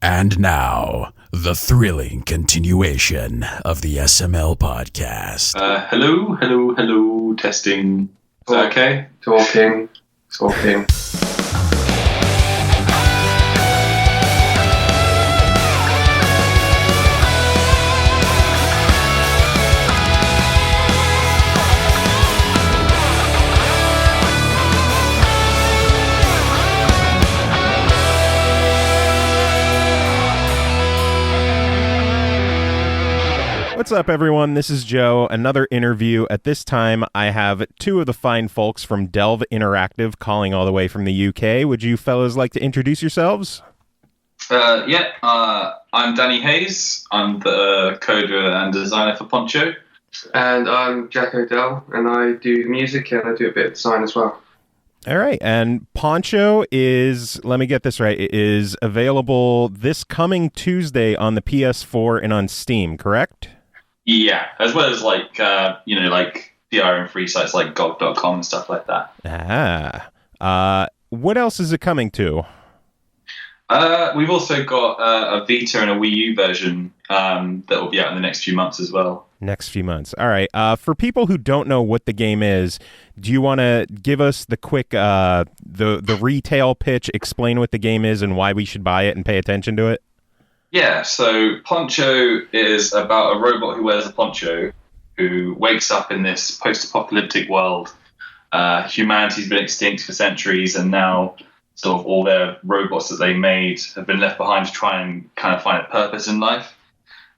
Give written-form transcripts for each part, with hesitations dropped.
And now, the thrilling continuation of the SML podcast. Hello, testing. Is that okay? Talking. What's up, everyone? This is Joe. Another interview. At this time, I have two of the fine folks from Delve Interactive calling all the way from the UK. Would you fellas like to introduce yourselves? I'm Danny Hayes. I'm the coder and designer for Poncho. And I'm Jack Odell, and I do music and I do a bit of design as well. All right, and Poncho is, let me get this right, it is available this coming Tuesday on the PS4 and on Steam, correct? Yeah, as well as like DRM-free sites like GOG.com and stuff like that. What else is it coming to? We've also got a Vita and a Wii U version that will be out in the next few months as well. Next few months. All right. For people who don't know what the game is, do you want to give us the quick the retail pitch, explain what the game is and why we should buy it and pay attention to it? Yeah, so Poncho is about a robot who wears a poncho, who wakes up in this post-apocalyptic world. Humanity's been extinct for centuries, and now sort of all their robots that they made have been left behind to try and kind of find a purpose in life.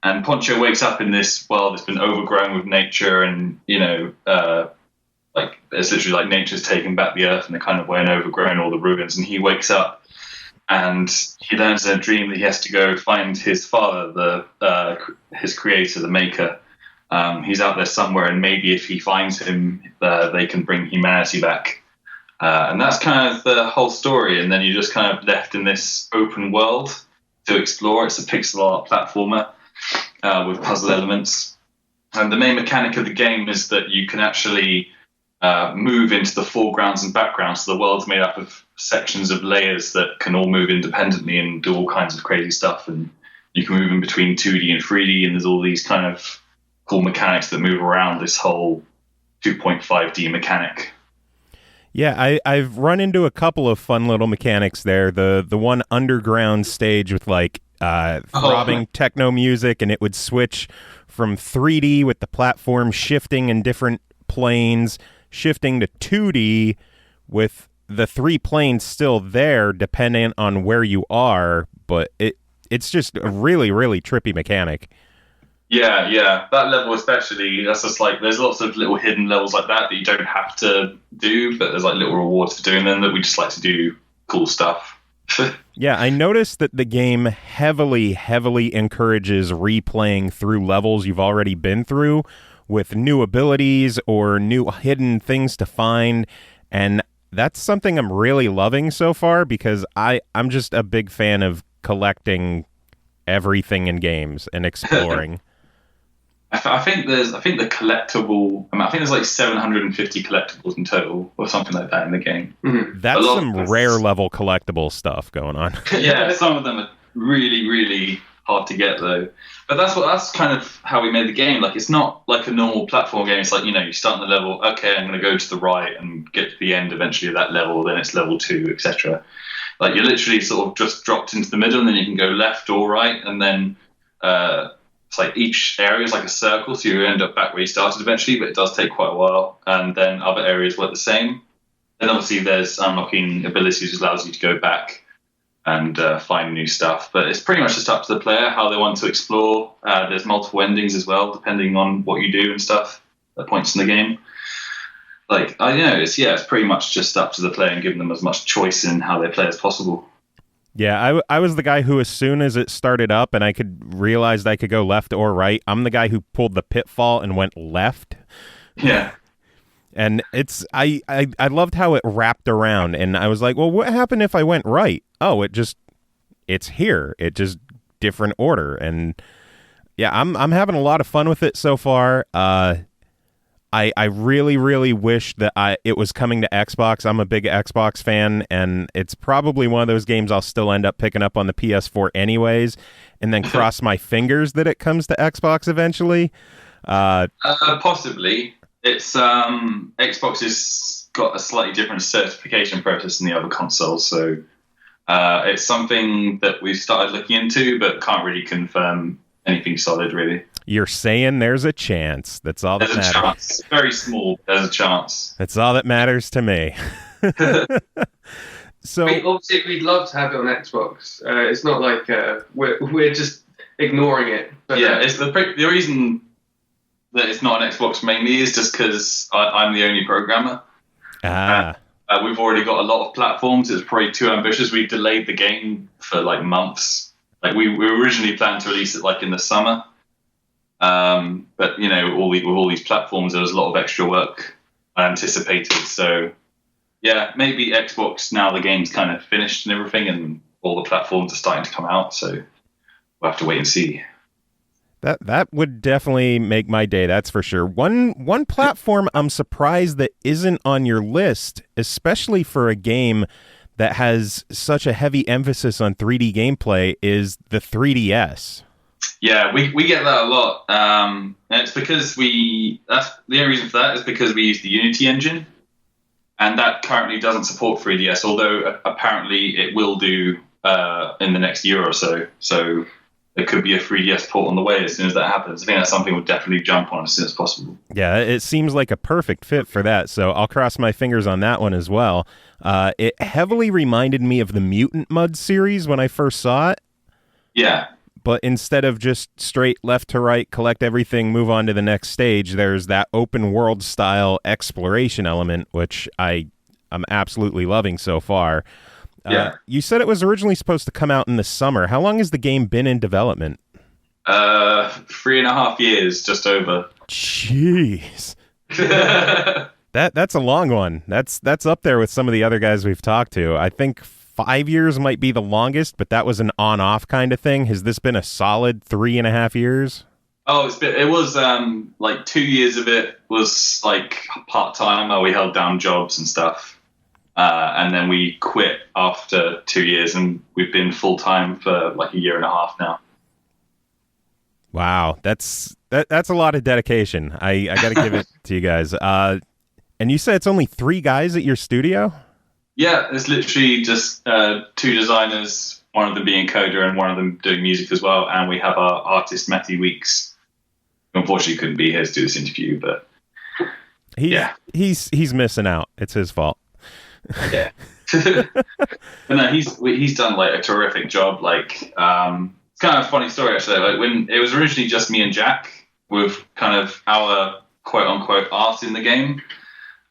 And Poncho wakes up in this world that's been overgrown with nature, and it's literally like nature's taken back the earth in a kind of way and overgrown all the ruins. And he wakes up and he learns in a dream that he has to go find his father, his creator, the maker. He's out there somewhere, and maybe if he finds him, they can bring humanity back. And that's kind of the whole story. And then you're just kind of left in this open world to explore. It's a pixel art platformer with puzzle elements. And the main mechanic of the game is that you can actually move into the foregrounds and backgrounds. So the world's made up of sections of layers that can all move independently and do all kinds of crazy stuff. And you can move in between 2D and 3D, and there's all these kind of cool mechanics that move around this whole 2.5D mechanic. Yeah, I've run into a couple of fun little mechanics there. The one underground stage with like throbbing techno music, and it would switch from 3D with the platform shifting in different planes, shifting to 2D with the three planes still there depending on where you are, but it's just a really, really trippy mechanic. Yeah, that level especially, that's just like, there's lots of little hidden levels like that you don't have to do, but there's like little rewards for doing them that we just like to do cool stuff. Yeah, I noticed that the game heavily encourages replaying through levels you've already been through with new abilities or new hidden things to find, and that's something I'm really loving so far because I'm just a big fan of collecting everything in games and exploring. I think the collectible. I think there's like 750 collectibles in total, or something like that in the game. Mm-hmm. That's some rare level collectible stuff going on. Yeah, some of them are really, really hard to get though. But that's kind of how we made the game. Like, it's not like a normal platform game. It's like, you start in the level. Okay, I'm going to go to the right and get to the end eventually of that level. Then it's level 2, etc. Like, you're literally sort of just dropped into the middle, and then you can go left or right, and then it's like each area is like a circle, so you end up back where you started eventually, but it does take quite a while. And then other areas work the same. And obviously there's unlocking abilities which allows you to go back and find new stuff. But it's pretty much just up to the player how they want to explore. There's multiple endings as well, depending on what you do and stuff at points in the game. Like, I don't know, it's pretty much just up to the player and giving them as much choice in how they play as possible. Yeah, I was the guy who, as soon as it started up and I could realize I could go left or right, I'm the guy who pulled the pitfall and went left. Yeah. And I loved how it wrapped around, and I was like, well, what happened if I went right? Oh, it's here. It just different order. And yeah, I'm having a lot of fun with it so far. I really, really wish that it was coming to Xbox. I'm a big Xbox fan, and it's probably one of those games I'll still end up picking up on the PS4 anyways, and then cross my fingers that it comes to Xbox eventually. Possibly. It's Xbox has got a slightly different certification process than the other consoles, so it's something that we've started looking into, but can't really confirm anything solid, really. You're saying there's a chance. That's all that matters. There's a chance. Very small. There's a chance. That's all that matters to me. So obviously, we'd love to have it on Xbox. It's not like we're just ignoring it. But, yeah, it's the reason that it's not on Xbox mainly is just because I'm the only programmer. We've already got a lot of platforms. It's probably too ambitious. We've delayed the game for like months. Like we originally planned to release it like in the summer. But you know, with all these platforms, there was a lot of extra work anticipated. So yeah, maybe Xbox now the game's kind of finished and everything, and all the platforms are starting to come out. So we'll have to wait and see. That would definitely make my day. That's for sure. One platform I'm surprised that isn't on your list, especially for a game that has such a heavy emphasis on 3D gameplay, is the 3DS. Yeah, we get that a lot. And it's because that's the only reason for that is because we use the Unity engine, and that currently doesn't support 3DS, although apparently it will do in the next year or so. So there could be a 3DS port on the way as soon as that happens. I think that's something we'll definitely jump on as soon as possible. Yeah, it seems like a perfect fit for that, so I'll cross my fingers on that one as well. It heavily reminded me of the Mutant Mud series when I first saw it. Yeah. But instead of just straight left to right, collect everything, move on to the next stage, there's that open world style exploration element, which I'm absolutely loving so far. Yeah. You said it was originally supposed to come out in the summer. How long has the game been in development? 3.5 years, just over. Jeez. That's a long one. That's up there with some of the other guys we've talked to. I think 5 years might be the longest, but that was an on-off kind of thing. Has this been a solid 3.5 years? Oh, it was like 2 years of it was like part-time, where we held down jobs and stuff. And then we quit after 2 years, and we've been full-time for like 1.5 years now. Wow, that's a lot of dedication. I got to give it to you guys. And you said it's only 3 guys at your studio? Yeah, it's literally just 2 designers, one of them being coder and one of them doing music as well. And we have our artist, Matthew Weeks, who unfortunately couldn't be here to do this interview, but he's missing out. It's his fault. Yeah. But no, he's done like a terrific job. Like, it's kind of a funny story actually. Like when it was originally just me and Jack with kind of our quote unquote art in the game,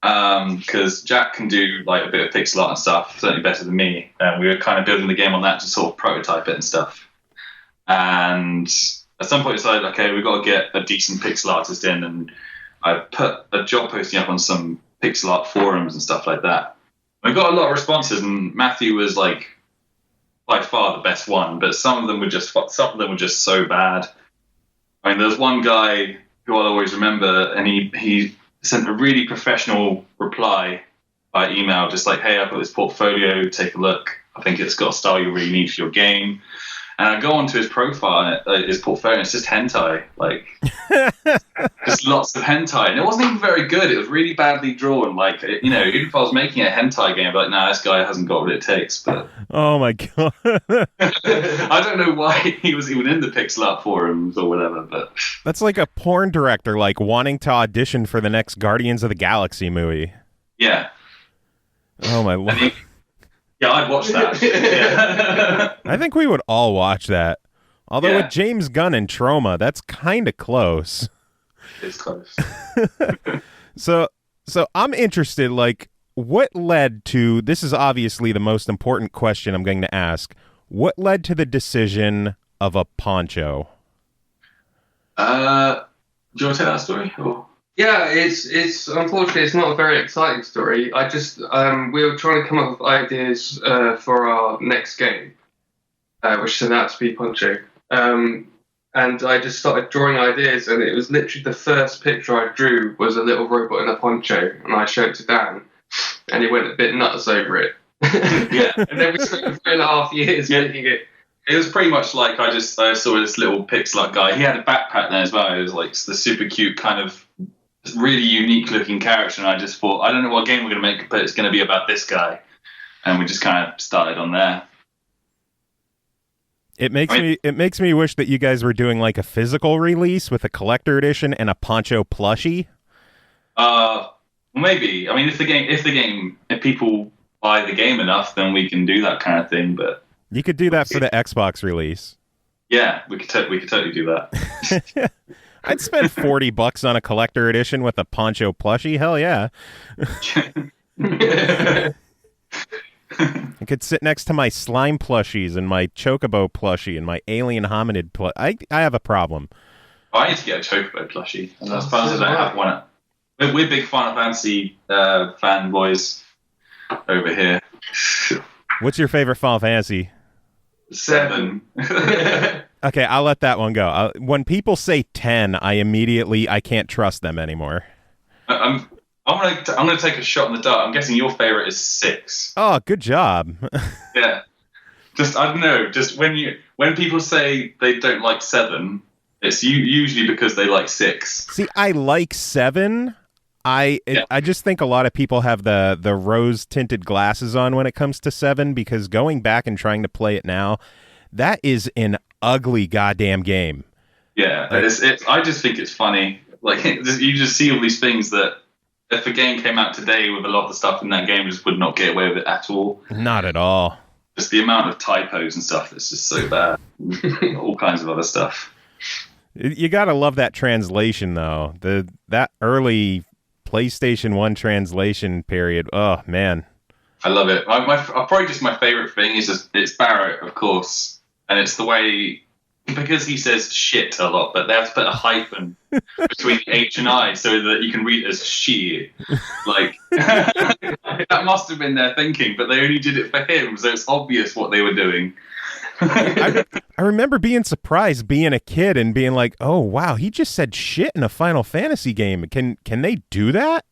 because Jack can do like a bit of pixel art and stuff, certainly better than me. And we were kind of building the game on that to sort of prototype it and stuff. And at some point, decided, okay, we've got to get a decent pixel artist in, and I put a job posting up on some pixel art forums and stuff like that. We got a lot of responses, and Matthew was like by far the best one, but some of them were just so bad. I mean, there's one guy who I'll always remember, and he sent a really professional reply by email, just like, "Hey, I've got this portfolio. Take a look. I think it's got a style you really need for your game." And I go onto his profile, his portfolio, and it's just hentai, like just lots of hentai, and it wasn't even very good. It was really badly drawn. Like, you know, even if I was making a hentai game, I'd be like, nah, this guy hasn't got what it takes. But oh my god, I don't know why he was even in the pixel art forums or whatever. But that's like a porn director like wanting to audition for the next Guardians of the Galaxy movie. Yeah. Oh my lord. Yeah, I'd watch that. Yeah. I think we would all watch that. Although Yeah. with James Gunn and Troma, that's kind of close. It's close. So I'm interested, like, what led to, this is obviously the most important question I'm going to ask, what led to the decision of a poncho? Do you want to tell that story? Or? Yeah, it's unfortunately it's not a very exciting story. I just we were trying to come up with ideas for our next game, which turned out to be Poncho. and I just started drawing ideas, and it was literally the first picture I drew was a little robot in a poncho, and I showed it to Dan, and he went a bit nuts over it. Yeah. And then we spent 3.5 years making it. It was pretty much like I saw this little pixel art guy. He had a backpack there as well. It was like the super cute kind of really unique looking character, and I just thought, I don't know what game we're going to make, but it's going to be about this guy. And we just kind of started on there. It makes me wish that you guys were doing like a physical release with a collector edition and a Poncho Plushie. Maybe. I mean, if people buy the game enough, then we can do that kind of thing. But you could do that for the Xbox release. Yeah, we could totally do that. I'd spend $40 on a collector edition with a Poncho Plushie. Hell yeah. I could sit next to my slime plushies and my chocobo plushie and my alien hominid I have a problem. I need to get a chocobo plushie, and as far as I don't have one. We're big Final Fantasy fanboys over here. What's your favorite Final Fantasy? 7. Okay, I'll let that one go. When people say 10, I can't trust them anymore. I'm gonna take a shot in the dark. I'm guessing your favorite is 6. Oh, good job. Yeah. Just I don't know. Just when people say they don't like 7, it's usually because they like 6. See, I like 7. I just think a lot of people have the rose tinted glasses on when it comes to 7, because going back and trying to play it now, that is an ugly goddamn game. Yeah, I just think it's funny. Like you just see all these things that if a game came out today with a lot of the stuff in that game, just would not get away with it at all. Not at all. Just the amount of typos and stuff that's just so bad. All kinds of other stuff. You gotta love that translation though. That early PlayStation 1 translation period. Oh man, I love it. Probably just my favorite thing is it's Barrett, of course, and it's the way, because he says shit a lot, but they have to put a hyphen between H and I so that you can read it as she. Like that must have been their thinking, but they only did it for him, so it's obvious what they were doing. I remember being surprised being a kid and being like, oh wow, he just said shit in a Final Fantasy game. Can they do that?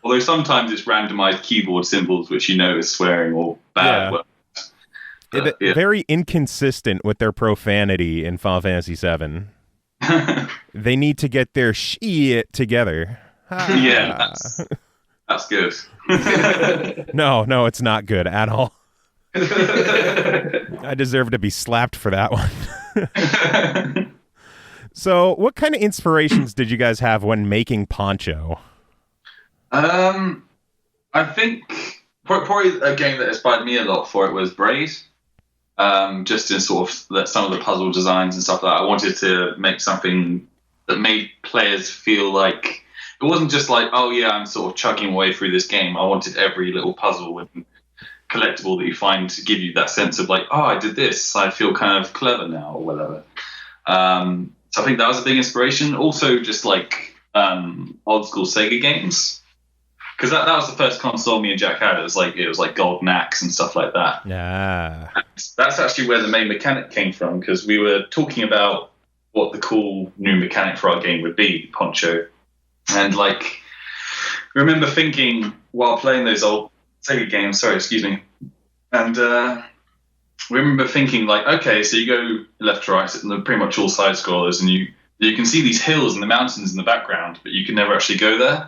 Although sometimes it's randomized keyboard symbols, which is swearing or bad words. Very inconsistent with their profanity in Final Fantasy VII. They need to get their shit together. Yeah, that's good. No, it's not good at all. I deserve to be slapped for that one. So, what kind of inspirations did you guys have when making Poncho? I think probably a game that inspired me a lot for it was Braid. Just in sort of some of the puzzle designs and stuff like that. I wanted to make something that made players feel like it wasn't just like, oh yeah, I'm sort of chugging away through this game. I wanted every little puzzle and collectible that you find to give you that sense of like, oh, I did this. I feel kind of clever now or whatever. So I think that was a big inspiration. Also, just like old school Sega games. Because that was the first console me and Jack had. It was like Golden Axe and stuff like that. Yeah. That's actually where the main mechanic came from, because we were talking about what the cool new mechanic for our game would be, Poncho. And like, I remember thinking while playing those old Sega games, and we remember thinking like, okay, so you go left to right, and they're pretty much all side scrollers, and you can see these hills and the mountains in the background, but you can never actually go there.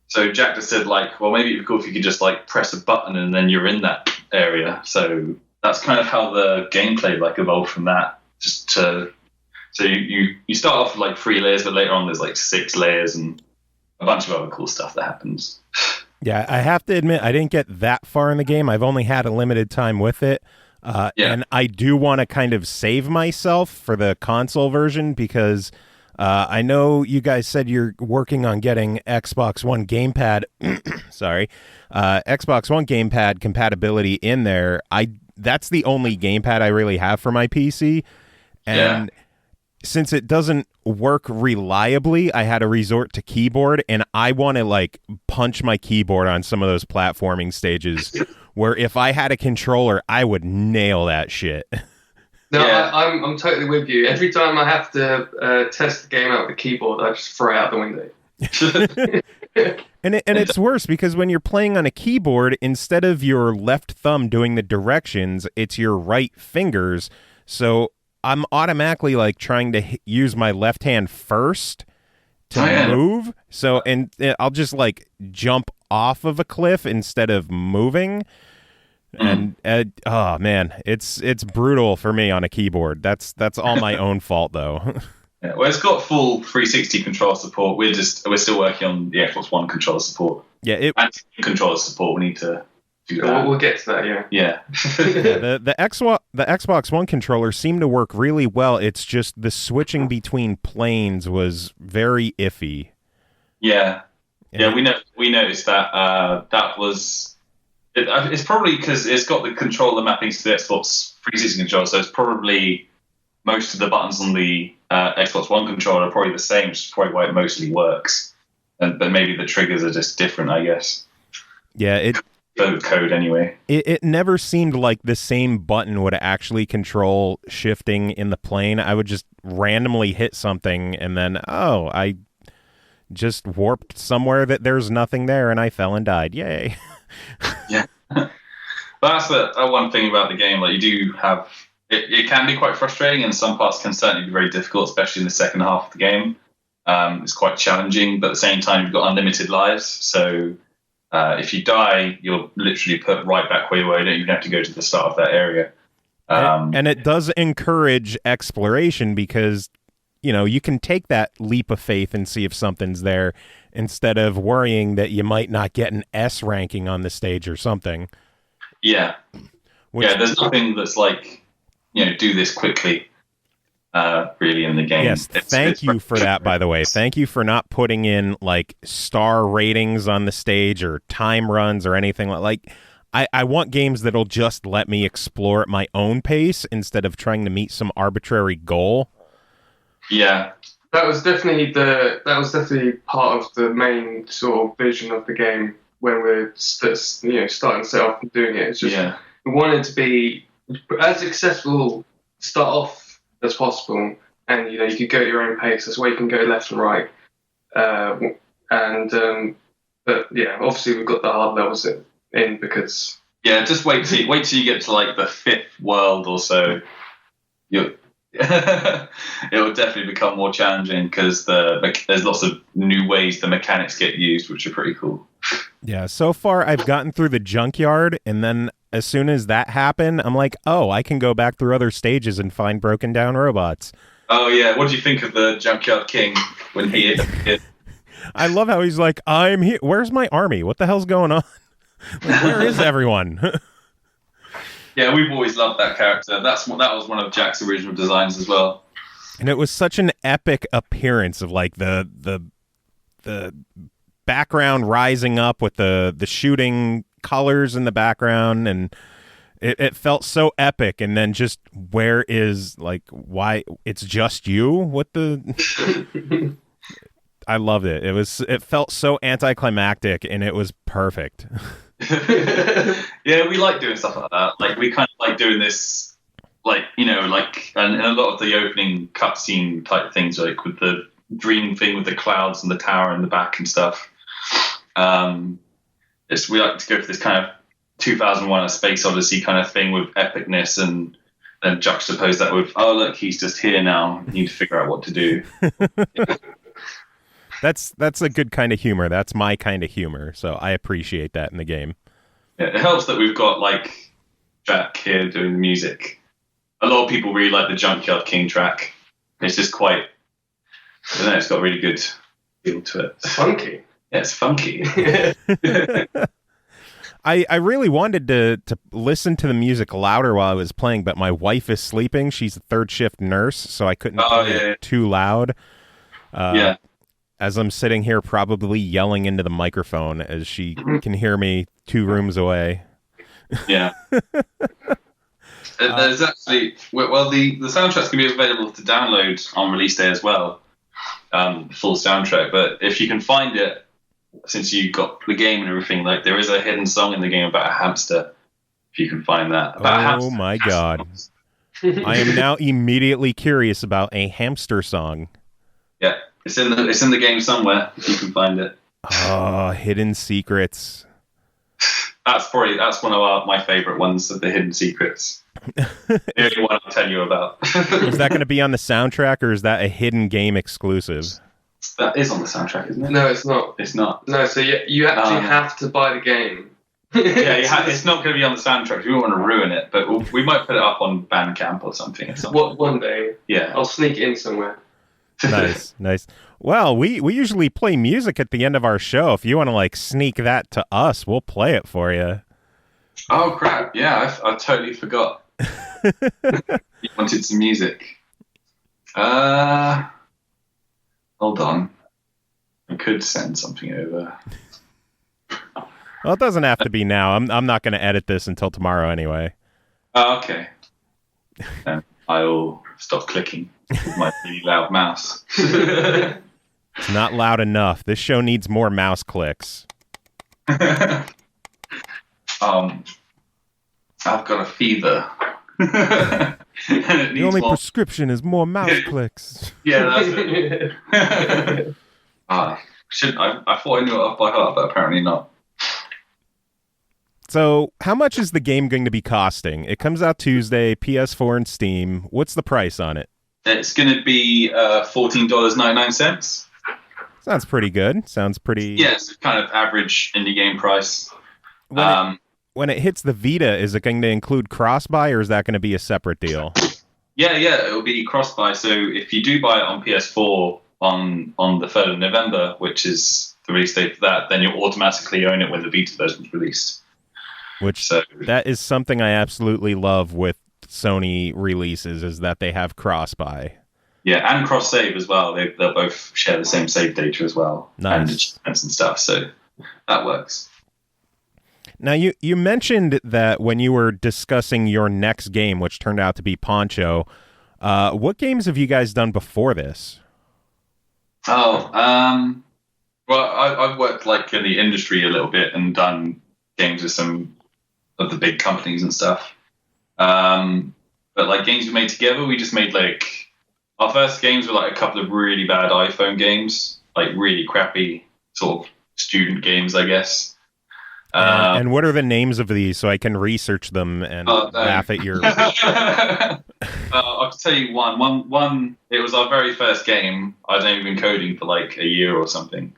So Jack just said, like, well, maybe it'd be cool if you could just, like, press a button and then you're in that area. So that's kind of how the gameplay, like, evolved from that. So you start off with, like, 3 layers, but later on there's, like, 6 layers and a bunch of other cool stuff that happens. Yeah, I have to admit, I didn't get that far in the game. I've only had a limited time with it. And I do want to kind of save myself for the console version because... I know you guys said you're working on getting Xbox One gamepad, Xbox One gamepad compatibility in there. That's the only gamepad I really have for my PC. And since it doesn't work reliably, I had to resort to keyboard, and I want to like punch my keyboard on some of those platforming stages where if I had a controller, I would nail that shit. No, Yeah. I'm totally with you. Every time I have to test the game out with the keyboard, I just throw it out the window. And it's worse because when you're playing on a keyboard, instead of your left thumb doing the directions, it's your right fingers. So I'm automatically like trying to use my left hand first to move. So and I'll just like jump off of a cliff instead of moving. And oh man, it's brutal for me on a keyboard. That's all my own fault though. Yeah, well, it's got full 360 controller support. We're still working on the Xbox One controller support. Yeah, and controller support. We need to do that. We'll get to that. Yeah. Yeah. The Xbox One controller seemed to work really well. It's just the switching between planes was very iffy. Yeah. Yeah, we noticed that. That was. It's probably because it's got the controller mappings to the Xbox 360 controller, so it's probably most of the buttons on the Xbox One controller are probably the same, which is probably why it mostly works. But maybe the triggers are just different, I guess. Yeah, code anyway. It never seemed like the same button would actually control shifting in the plane. I would just randomly hit something and then, I just warped somewhere that there's nothing there and I fell and died. Yay. Yeah. But that's the one thing about the game. Like, you do have... It can be quite frustrating, and some parts can certainly be very difficult, especially in the second half of the game. It's quite challenging, but at the same time, you've got unlimited lives. So if you die, you're literally put right back where you were. You don't even have to go to the start of that area. And it does encourage exploration because, you can take that leap of faith and see if something's there instead of worrying that you might not get an S ranking on the stage or something. Yeah. There's nothing that's like... do this quickly, really, in the game. Yes, thank you for that, by the way. Thank you for not putting in, like, star ratings on the stage or time runs or anything like I want games that'll just let me explore at my own pace instead of trying to meet some arbitrary goal. Yeah. That was definitely part of the main sort of vision of the game when we're starting to set off and doing it. It's just we wanted to be as accessible start off as possible, and you could go at your own pace. That's why you can go left and right. But yeah, obviously we've got the hard levels in because just wait till you get to like the 5th world or so. It will definitely become more challenging because there's lots of new ways the mechanics get used, which are pretty cool. Yeah, so far I've gotten through the junkyard, and then as soon as that happened, I'm like, I can go back through other stages and find broken down robots. Oh, yeah. What do you think of the Junkyard King when he hit? I love how he's like, I'm here. Where's my army? What the hell's going on? Like, where is everyone? Yeah, we've always loved that character. That was one of Jack's original designs as well. And it was such an epic appearance of like the background rising up with the shooting colors in the background, and it felt so epic. And then just why it's just you? What the? I loved it. It felt so anticlimactic, and it was perfect. Yeah, we like doing stuff like that. Like, we kind of like doing this, like, and a lot of the opening cutscene type things, like with the dream thing with the clouds and the tower in the back and stuff. We like to go for this kind of 2001: A Space Odyssey kind of thing with epicness, and then juxtapose that with, look, he's just here now. You need to figure out what to do. That's a good kind of humor. That's my kind of humor, so I appreciate that in the game. Yeah, it helps that we've got like Jack here doing the music. A lot of people really like the Junkyard King track. It's just quite, I don't know, it's got a really good feel to it. It's funky. Yeah, it's funky. I really wanted to listen to the music louder while I was playing, but my wife is sleeping. She's a third shift nurse, so I couldn't play it too loud. As I'm sitting here probably yelling into the microphone as she can hear me 2 rooms away. Yeah. There's actually, the soundtracks can be available to download on release day as well, full soundtrack. But if you can find it, since you got the game and everything, like, there is a hidden song in the game about a hamster. If you can find that. About a hamster. My God. I am now immediately curious about a hamster song. Yeah, it's in the game somewhere if you can find it. Oh, hidden secrets. That's one of my favorite ones of the hidden secrets. The only one I'll tell you about. Is that going to be on the soundtrack, or is that a hidden game exclusive? That is on the soundtrack, isn't it? No, it's not. It's not. No, so you actually have to buy the game. Yeah, it's not going to be on the soundtrack. We don't want to ruin it, but we might put it up on Bandcamp or something. One day. Yeah. I'll sneak it in somewhere. Nice. Well, we usually play music at the end of our show. If you want to like sneak that to us, we'll play it for you. Oh crap! Yeah, I totally forgot. You wanted some music. Hold on. I could send something over. Well, it doesn't have to be now. I'm not going to edit this until tomorrow anyway. Oh, okay. Then I'll stop clicking with my really loud mouse. It's not loud enough. This show needs more mouse clicks. I've got a fever. The only prescription is more mouse clicks. Yeah, that's it. I thought I knew it off by heart, but apparently not. So, how much is the game going to be costing? It comes out Tuesday, PS4 and Steam. What's the price on it? It's going to be $14.99. Sounds pretty good. Sounds pretty... Yeah, it's kind of average indie game price. When it hits the Vita, is it going to include cross-buy, or is that going to be a separate deal? Yeah, it'll be cross-buy. So if you do buy it on PS4 on the 3rd of November, which is the release date for that, then you'll automatically own it when the Vita version is released. That is something I absolutely love with Sony releases, is that they have cross-buy. Yeah, and cross-save as well. They'll both share the same save data as well. Nice. And achievements and stuff, so that works. Now, you mentioned that when you were discussing your next game, which turned out to be Poncho, what games have you guys done before this? Well, I've worked like in the industry a little bit and done games with some of the big companies and stuff. But like games we made together, we just made like our first games were like a couple of really bad iPhone games, like really crappy sort of student games, I guess. And what are the names of these so I can research them and laugh at your... I'll tell you one. It was our very first game. I'd only been coding for like a year or something,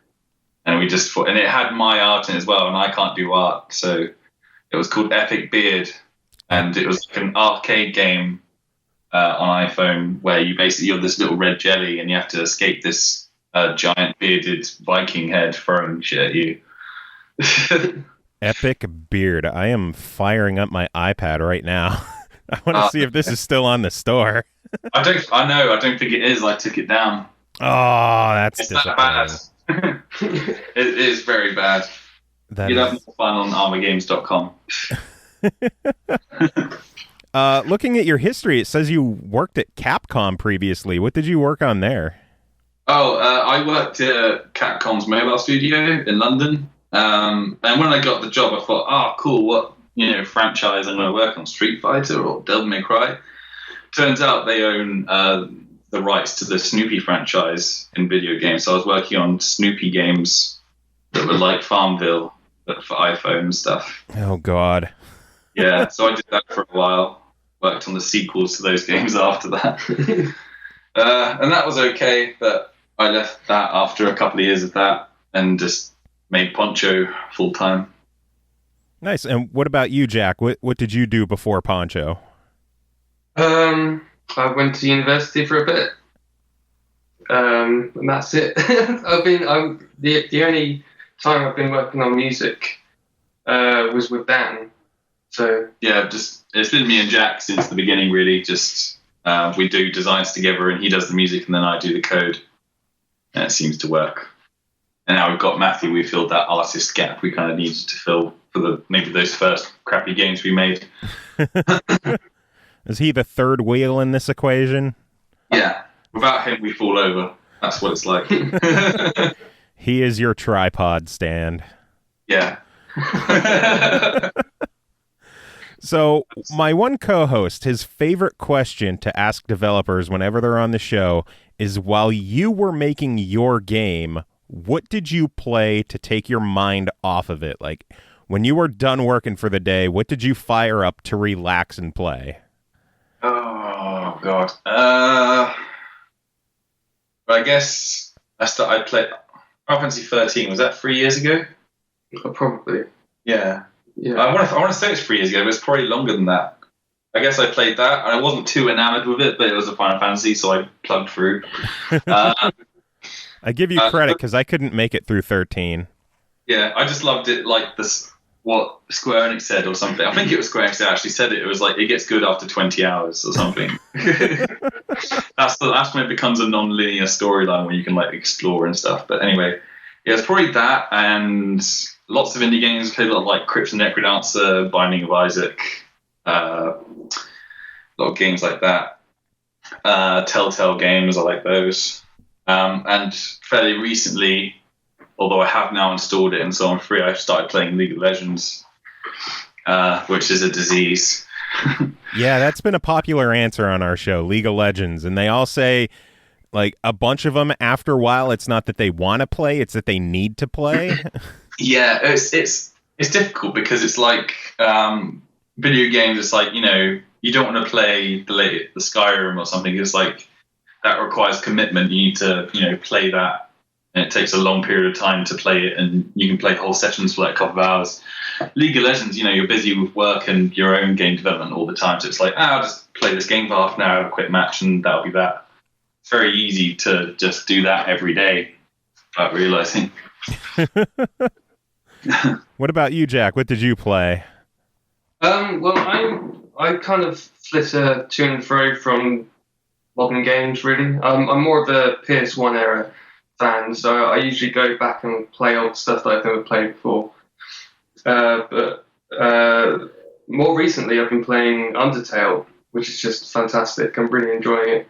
and and it had my art in it as well, and I can't do art, so it was called Epic Beard, and it was like an arcade game on iPhone where you're this little red jelly and you have to escape this giant bearded Viking head throwing shit at you. Epic Beard. I am firing up my iPad right now. I want to see if this is still on the store. I don't think it is. I took it down. Oh, that's that bad. It is very bad. You'd have more fun on armorgames.com. Looking at your history, it says you worked at Capcom previously. What did you work on there? I worked at Capcom's mobile studio in London. And when I got the job, I thought, oh, cool, what franchise I'm going to work on? Street Fighter or Devil May Cry? Turns out they own the rights to the Snoopy franchise in video games. So I was working on Snoopy games that were like Farmville, but for iPhone and stuff. Oh, God. Yeah, so I did that for a while. Worked on the sequels to those games after that. And that was okay, but I left that after a couple of years of that and just made Poncho full-time. Nice. And what about you, Jack? What did you do before Poncho? I went to university for a bit, and that's it. The only time I've been working on music was with Dan. So yeah, it's been me and Jack since the beginning. Really, just we do designs together, and he does the music, and then I do the code, and it seems to work. And now we've got Matthew. We filled that artist gap we kind of needed to fill for maybe those first crappy games we made. Is he the third wheel in this equation? Yeah. Without him, we fall over. That's what it's like. He is your tripod stand. Yeah. So my one co-host, his favorite question to ask developers whenever they're on the show is, while you were making your game, what did you play to take your mind off of it? Like, when you were done working for the day, what did you fire up to relax and play? Oh, God. I guess I played Final Fantasy 13. Was that 3 years ago? Probably. Yeah. Yeah. I want to say it's 3 years ago, but it's probably longer than that. I guess I played that, and I wasn't too enamored with it, but it was a Final Fantasy, so I plugged through. I give you credit because I couldn't make it through 13. Yeah, I just loved it, like this. What Square Enix said or something. I think it was Square Enix that actually said it. It was like, it gets good after 20 hours or something. That's when it becomes a non-linear storyline where you can like explore and stuff. But anyway, yeah, it's probably that and lots of indie games. Played a lot of like Crypt and Necrodancer, Binding of Isaac, a lot of games like that. Telltale games, I like those. And fairly recently, although I have now installed it and so I'm free, I've started playing League of Legends, which is a disease. Yeah, that's been a popular answer on our show, League of Legends. And they all say, like, a bunch of them, after a while, it's not that they want to play, it's that they need to play. Yeah, it's difficult because it's like video games, it's like, you know, you don't want to play the Skyrim or something. It's like, that requires commitment. You need to, you know, play that. And it takes a long period of time to play it, and you can play whole sessions for like a couple of hours. League of Legends, you know, you're busy with work and your own game development all the time, so it's like, I'll just play this game for half an hour, have a quick match, and that'll be that. It's very easy to just do that every day without realizing. What about you, Jack? What did you play? Well, I kind of flit to and fro from modern games, really. I'm more of a PS1 era fan, so I usually go back and play old stuff that I've never played before. But more recently, I've been playing Undertale, which is just fantastic. I'm really enjoying it.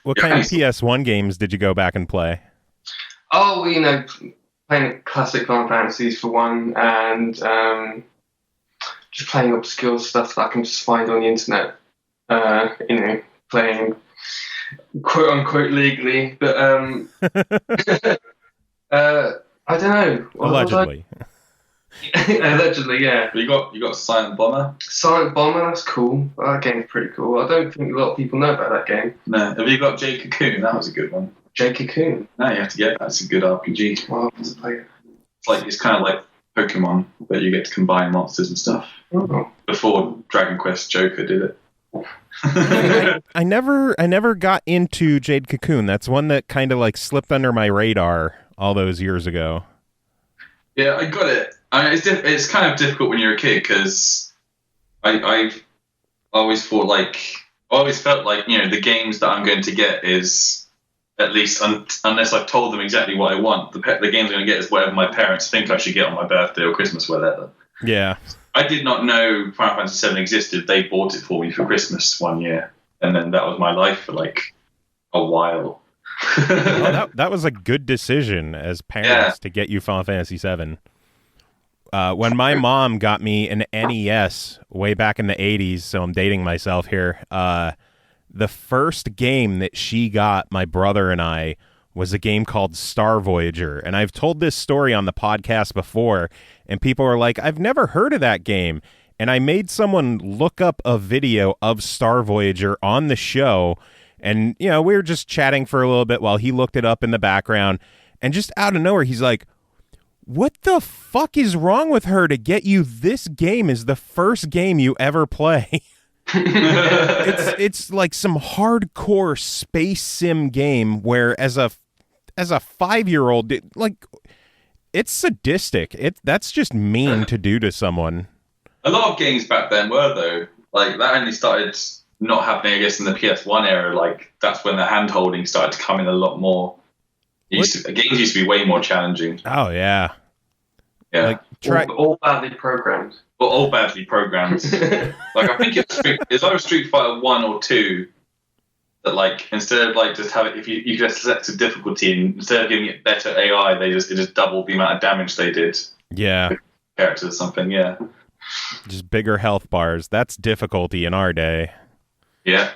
What kind of PS1 games did you go back and play? Oh, well, you know, playing classic Final Fantasies for one, and just playing obscure stuff that I can just find on the internet. You know, playing quote unquote legally, but I don't know. Allegedly. Allegedly, yeah. But you got Silent Bomber. Silent Bomber, that's cool. That game's pretty cool. I don't think a lot of people know about that game. No. Have you got Jade Cocoon? That was a good one. Jade Cocoon? No, you have to get that. It's a good RPG. Well, I want to play it. It's kind of like Pokemon, but you get to combine monsters and stuff. Oh. Before Dragon Quest Joker did it. I never got into Jade Cocoon. That's one that kind of like slipped under my radar all those years ago. Yeah, I got it. I mean, it's kind of difficult when you're a kid because I've always felt like, you know, the games that I'm going to get is, at least unless I've told them exactly what I want, the games I'm going to get is whatever my parents think I should get on my birthday or Christmas, whatever. Yeah. I did not know Final Fantasy VII existed. They bought it for me for Christmas one year, and then that was my life for like a while. Well, that was a good decision as parents to get you Final Fantasy VII. When my mom got me an NES way back in the 80s, so I'm dating myself here, the first game that she got my brother and I was a game called Star Voyager. And I've told this story on the podcast before, and people are like, I've never heard of that game. And I made someone look up a video of Star Voyager on the show, and, you know, we were just chatting for a little bit while he looked it up in the background, and just out of nowhere, he's like, what the fuck is wrong with her to get you this game as the first game you ever play? It's like some hardcore space sim game where as a 5-year-old, it's sadistic. That's just mean to do to someone. A lot of games back then were, though. Like, that only started not happening, I guess, in the PS1 era. Like, that's when the hand-holding started to come in a lot more. Games used to be way more challenging. Oh, yeah. Yeah. Like, all badly programmed. Well, all badly programmed. Like, I think it's either Street Fighter 1 or 2 that, like, instead of, like, just have it, if you just select a difficulty, and instead of giving it better AI, it just doubled the amount of damage they did. Yeah. Characters or something, yeah. Just bigger health bars. That's difficulty in our day. Yeah.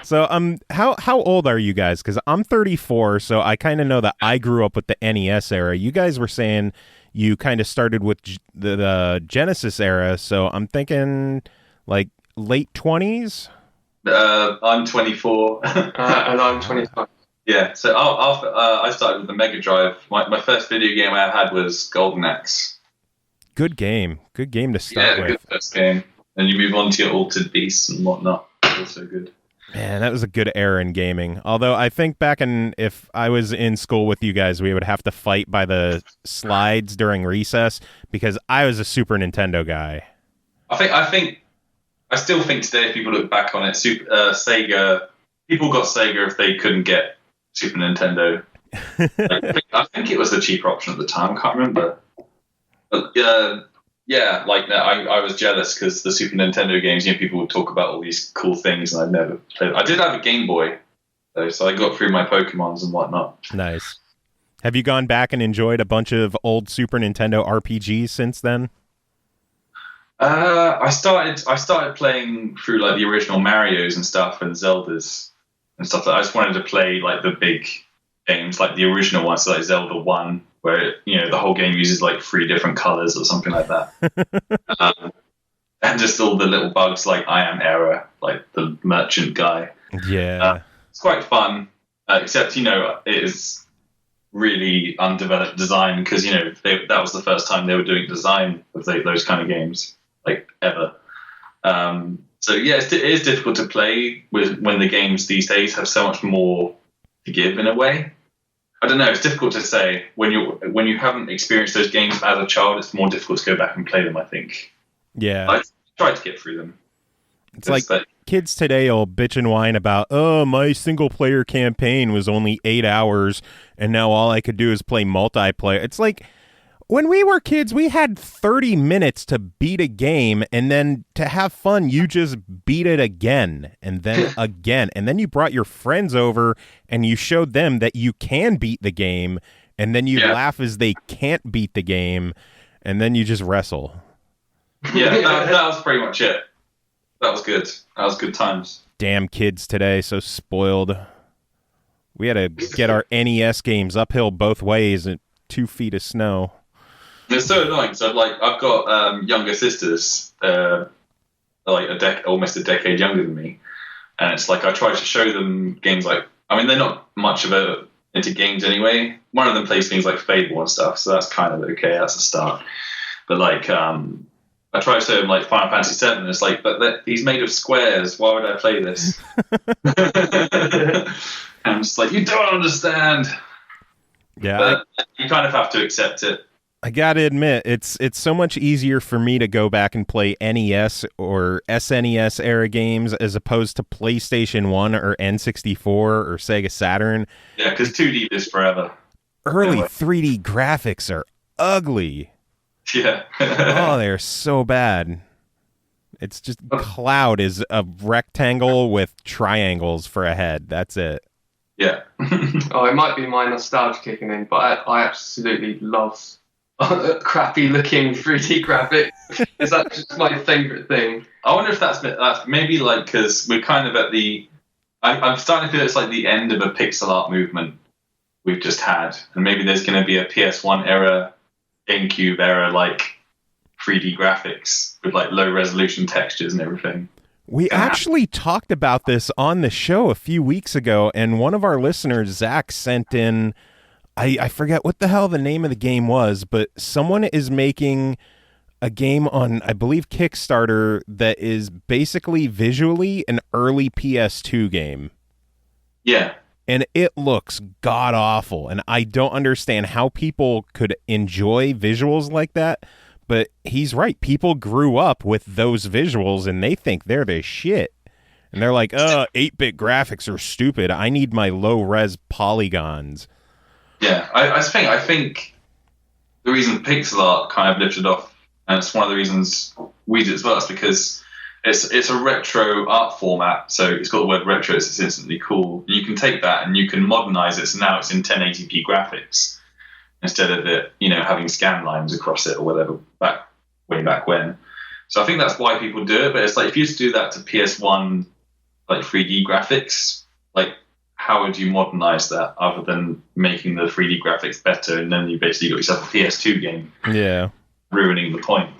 So how old are you guys? Because I'm 34, so I kind of know that I grew up with the NES era. You guys were saying you kind of started with the Genesis era, so I'm thinking like late 20s? I'm 24. And I'm 25. Yeah, so I started with the Mega Drive. My first video game I had was Golden Axe. Good game to start with. Good first game. And you move on to your Altered Beasts and whatnot. Also good. Man, that was a good era in gaming. Although I think if I was in school with you guys, we would have to fight by the slides during recess because I was a Super Nintendo guy. I still think today, if people look back on it, Sega, people got Sega if they couldn't get Super Nintendo. I think it was the cheaper option at the time. I can't remember. But yeah, like I was jealous because the Super Nintendo games, people would talk about all these cool things, and I'd never played. I did have a Game Boy, though, so I got through my Pokemons and whatnot. Nice. Have you gone back and enjoyed a bunch of old Super Nintendo RPGs since then? I started playing through like the original Marios and stuff and Zeldas and stuff. I just wanted to play like the big games, like the original ones, so like Zelda 1, where the whole game uses like 3 different colors or something like that. And just all the little bugs like I Am Error, like the merchant guy. Yeah. It's quite fun, except it is really undeveloped design because that was the first time they were doing design of those kind of games, like ever. So yeah, it is difficult to play when the games these days have so much more to give in a way. I don't know. It's difficult to say when you haven't experienced those games as a child. It's more difficult to go back and play them, I think. Yeah, I tried to get through them. It's like kids today will bitch and whine about, my single player campaign was only 8 hours, and now all I could do is play multiplayer. It's like, when we were kids, we had 30 minutes to beat a game, and then to have fun, you just beat it again, and then again. And then you brought your friends over, and you showed them that you can beat the game, and then you laugh as they can't beat the game, and then you just wrestle. Yeah, that was pretty much it. That was good. That was good times. Damn kids today, so spoiled. We had to get our NES games uphill both ways at 2 feet of snow. It's so annoying. So I've got younger sisters, almost a decade younger than me, and it's like I try to show them games they're not much into games anyway. One of them plays things like Fable and stuff, so that's kind of okay. That's a start. But I try to show them like Final Fantasy VII, and it's like, but he's made of squares. Why would I play this? And I'm just like, you don't understand. Yeah, but you kind of have to accept it. I gotta admit, it's so much easier for me to go back and play NES or SNES era games as opposed to PlayStation 1 or N64 or Sega Saturn. Yeah, because 2D is forever. Early 3D graphics are ugly. Yeah. Oh, they're so bad. It's just Cloud is a rectangle with triangles for a head. That's it. Yeah. It might be my nostalgia kicking in, but I absolutely love crappy looking 3D graphics. Is that just my favourite thing? I wonder if that's maybe because we're kind of at the. I'm starting to feel it's like the end of a pixel art movement we've just had, and maybe there's going to be a PS1 era, GameCube era 3D graphics with low resolution textures and everything. We actually talked about this on the show a few weeks ago, and one of our listeners, Zach, sent in. I forget what the hell the name of the game was, but someone is making a game on, I believe, Kickstarter that is basically visually an early PS2 game. Yeah. And it looks god-awful, and I don't understand how people could enjoy visuals like that, but he's right. People grew up with those visuals, and they think they're the shit. And they're like, 8-bit graphics are stupid. I need my low-res polygons. Yeah, I think the reason pixel art kind of lifted off, and it's one of the reasons we did as well, is because it's a retro art format, so it's got the word retro, so it's instantly cool. You can take that and you can modernize it, so now it's in 1080p graphics instead of it, having scan lines across it or whatever. Back way back when. So I think that's why people do it. But it's like if you used to do that to PS1, like 3D graphics, like how would you modernize that other than making the 3D graphics better, and then you basically got yourself a PS2 game? Yeah, ruining the point.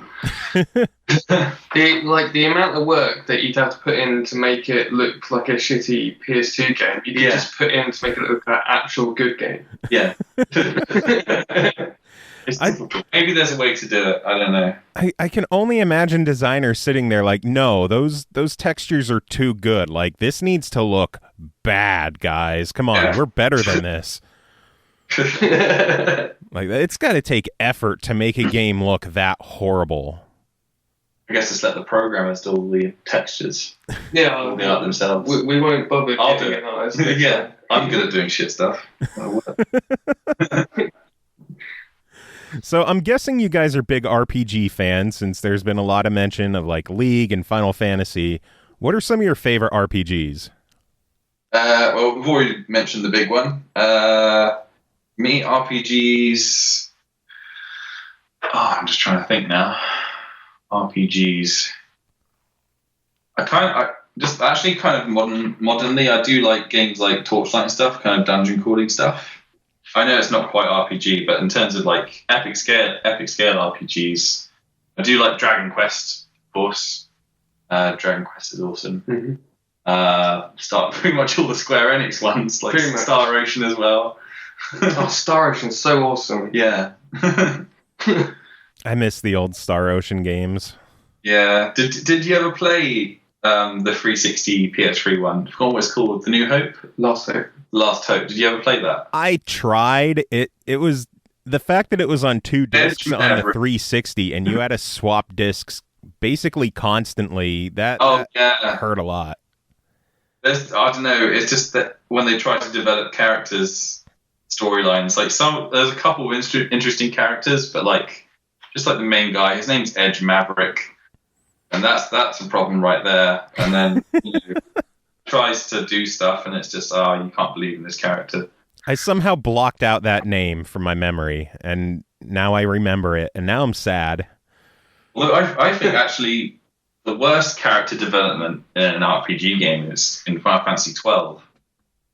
The amount of work that you'd have to put in to make it look like a shitty PS2 game, you could just put in to make it look like an actual good game. Yeah. Maybe there's a way to do it. I don't know. I can only imagine designers sitting there like, no, those textures are too good. Like, this needs to look bad, guys. Come on, we're better than this. Like, it's got to take effort to make a game look that horrible. I guess just let the programmers do all the textures. Yeah, they art themselves. We won't bother. I'll do it. Yeah, I'm good at doing shit stuff. So I'm guessing you guys are big RPG fans, since there's been a lot of mention of like League and Final Fantasy. What are some of your favorite RPGs? Well, we've already mentioned the big one. Me, RPGs. I'm just trying to think now. RPGs. Modernly, I do like games like Torchlight and stuff, kind of dungeon crawling stuff. I know it's not quite RPG, but in terms of like epic scale RPGs, I do like Dragon Quest, of course. Dragon Quest is awesome. Mm-hmm. Start pretty much all the Square Enix ones, like Star Ocean as well. Oh, Star Ocean's so awesome. Yeah. I miss the old Star Ocean games. Yeah. Did you ever play the 360 PS3 one? I forgot what it's called. The New Hope? Last Hope. Did you ever play that? I tried. It was the fact that it was on 2 discs on the 360 and you had to swap discs basically constantly. That hurt a lot. I don't know. It's just that when they try to develop characters, storylines, like there's a couple of interesting characters, but like just like the main guy, his name's Edge Maverick, and that's a problem right there. And then tries to do stuff, and it's just you can't believe in this character. I somehow blocked out that name from my memory, and now I remember it, and now I'm sad. Well, I think actually the worst character development in an RPG game is in Final Fantasy 12.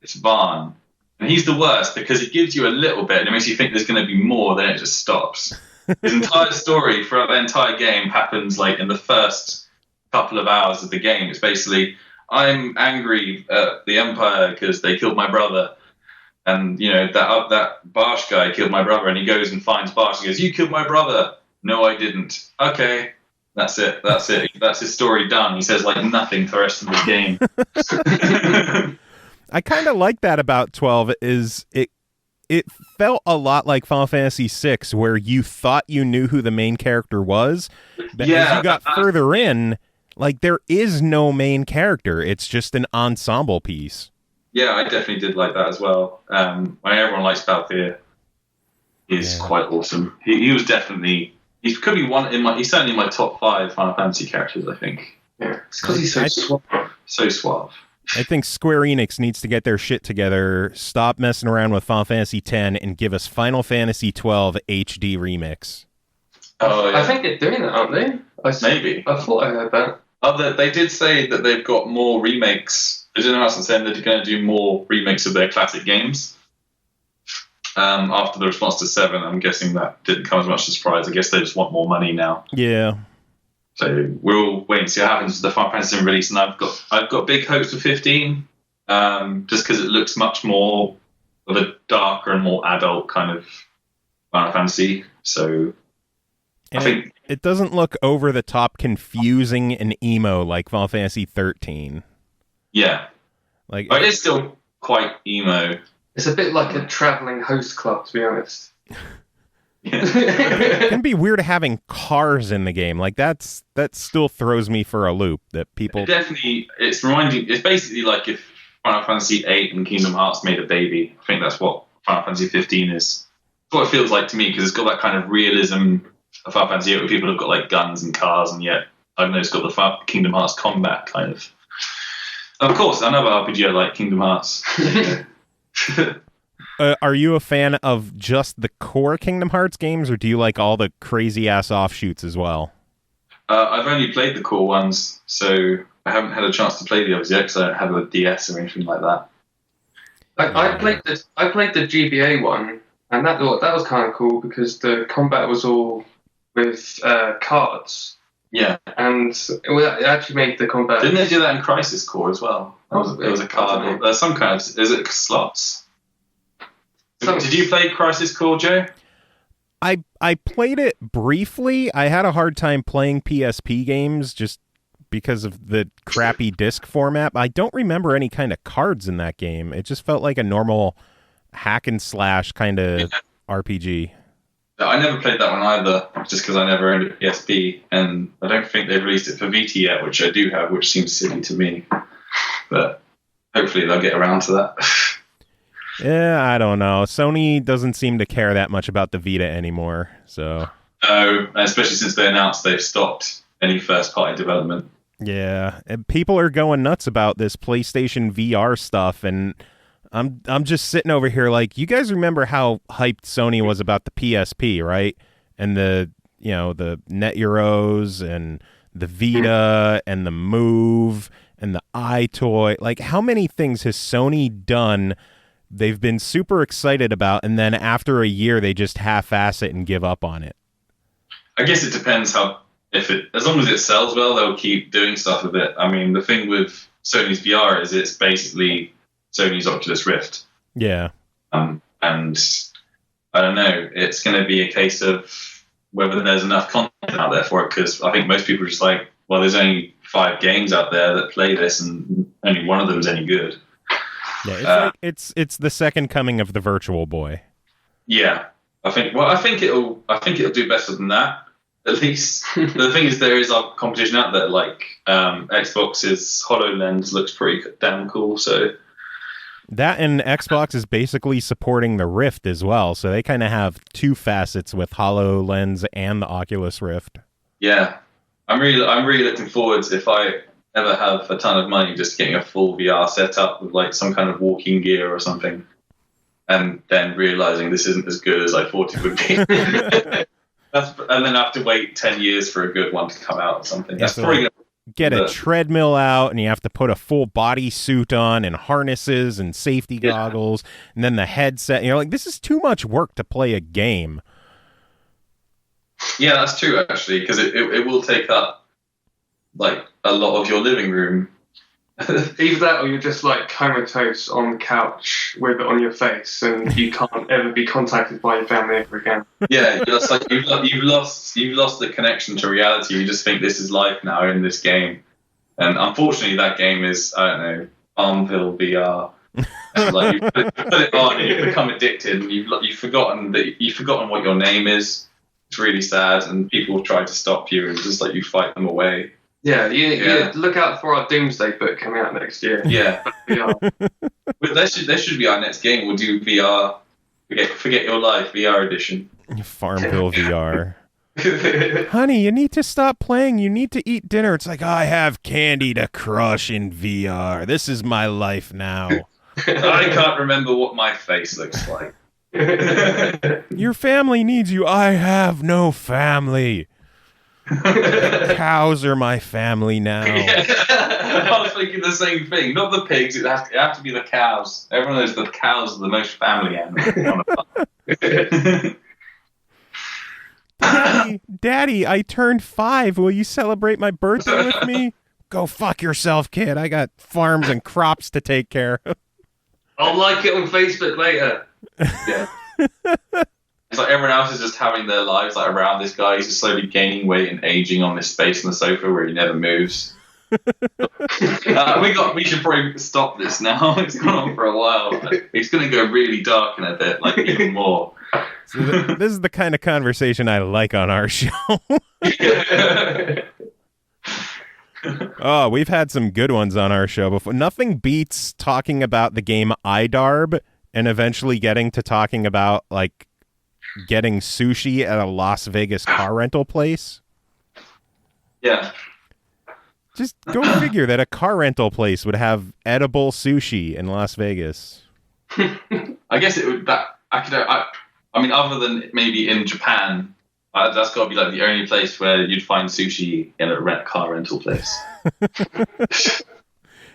It's Vaughn. And he's the worst because it gives you a little bit and it makes you think there's going to be more, then it just stops. His entire story throughout the entire game happens like in the first couple of hours of the game. It's basically, I'm angry at the Empire because they killed my brother. And, that Barsh guy killed my brother. And he goes and finds Barsh and goes, you killed my brother. No, I didn't. Okay. That's it. That's his story done. He says like nothing for the rest of the game. I kind of like that about 12 is it felt a lot like Final Fantasy VI, where you thought you knew who the main character was, but as you got further in, like there is no main character. It's just an ensemble piece. Yeah, I definitely did like that as well. Everyone likes Balthier. He's quite awesome. He was definitely, he could be he's certainly in my top 5 Final Fantasy characters, I think. Yeah, it's because he's so suave. So suave. I think Square Enix needs to get their shit together, stop messing around with Final Fantasy X, and give us Final Fantasy XII HD Remix. Oh, yeah. I think they're doing that, aren't they? Maybe. I thought I heard that. They did say that they've got more remakes. They didn't ask them saying they're going to do more remakes of their classic games. After the response to 7, I'm guessing that didn't come as much as a surprise. I guess they just want more money now. Yeah. So we'll wait and see what happens with the Final Fantasy release, and I've got big hopes for 15, just because it looks much more of a darker and more adult kind of Final Fantasy. So I think it doesn't look over the top, confusing and emo like Final Fantasy 13. Yeah, but it is still quite emo. It's a bit like a traveling host club, to be honest. It can be weird having cars in the game. Like that still throws me for a loop. That people it's basically like if Final Fantasy 8 and Kingdom Hearts made a baby. I think that's what Final Fantasy 15 is. That's what it feels like to me, because it's got that kind of realism of Final Fantasy 8 where people have got like guns and cars, and yet I don't know, it's got the Kingdom Hearts combat kind of. Of course, another RPG I like, Kingdom Hearts. Are you a fan of just the core Kingdom Hearts games, or do you like all the crazy-ass offshoots as well? I've only played the core ones, so I haven't had a chance to play the others yet because I don't have a DS or anything like that. I played the GBA one, and that was kind of cool because the combat was all with cards. Yeah, and it actually made the combat. Didn't they do that in Crisis Core as well? It was a card. Some kind of. Is it slots? Did you play Crisis Core, Joe? I played it briefly. I had a hard time playing PSP games just because of the crappy disc format. I don't remember any kind of cards in that game. It just felt like a normal hack and slash kind of RPG. I never played that one either, just because I never owned a PSP, and I don't think they've released it for Vita yet, which I do have, which seems silly to me. But hopefully they'll get around to that. Yeah, I don't know. Sony doesn't seem to care that much about the Vita anymore, so... No, especially since they announced they've stopped any first-party development. Yeah, and people are going nuts about this PlayStation VR stuff, and I'm just sitting over here like, you guys remember how hyped Sony was about the PSP, right? And the Net Euros and the Vita and the Move and the iToy. Like, how many things has Sony done they've been super excited about, and then after a year they just half-ass it and give up on it? I guess it depends as long as it sells well, they'll keep doing stuff with it. I mean, the thing with Sony's VR is it's basically Sony's Oculus Rift. Yeah. And I don't know, it's going to be a case of whether there's enough content out there for it, because I think most people are just like, well, there's only 5 games out there that play this, and only one of them is any good. Yeah, it's the second coming of the Virtual Boy. Yeah, I think it'll do better than that. At least the thing is, there is our competition out there. Like Xbox's HoloLens looks pretty damn cool. So that, and Xbox is basically supporting the Rift as well. So they kind of have two facets with HoloLens and the Oculus Rift. Yeah, I'm really looking forward to, if I ever have a ton of money, just getting a full VR setup with like some kind of walking gear or something, and then realizing this isn't as good as I thought it would be. And then I have to wait 10 years for a good one to come out or something. Yeah, so like, get a treadmill out, and you have to put a full body suit on and harnesses and safety goggles, and then the headset. You're like, this is too much work to play a game. Yeah, that's true, actually, because it will take up like a lot of your living room. Either that, or you're just like comatose on the couch with it on your face, and you can't ever be contacted by your family ever again. Yeah, it's like you've lost the connection to reality. You just think this is life now in this game, and unfortunately, that game is, I don't know, Farmville VR. Like you put it on, and you become addicted, and you've forgotten what your name is. It's really sad, and people try to stop you, and just like you fight them away. Yeah, you look out for our Doomsday book coming out next year. Yeah. But that should be our next game. We'll do VR. Forget Your Life, VR edition. Farmville VR. Honey, you need to stop playing. You need to eat dinner. It's like, I have candy to crush in VR. This is my life now. I can't remember what my face looks like. Your family needs you. I have no family. Cows are my family now. Yeah. I was thinking the same thing. Not the pigs. It have to be the cows. Everyone knows the cows are the most family animal on the farm. Daddy, I turned 5. Will you celebrate my birthday with me? Go fuck yourself, kid. I got farms and crops to take care of. I'll like it on Facebook later. Yeah. It's like everyone else is just having their lives like around this guy. He's just slowly gaining weight and aging on this space on the sofa where he never moves. We should probably stop this now. It's gone on for a while. It's going to go really dark in a bit, like even more. So this is the kind of conversation I like on our show. Oh, we've had some good ones on our show before. Nothing beats talking about the game iDarb and eventually getting to talking about like getting sushi at a Las Vegas car rental place. Yeah. Just go figure that a car rental place would have edible sushi in Las Vegas. I guess it would. I mean, other than maybe in Japan, That's got to be like the only place where you'd find sushi in a car rental place.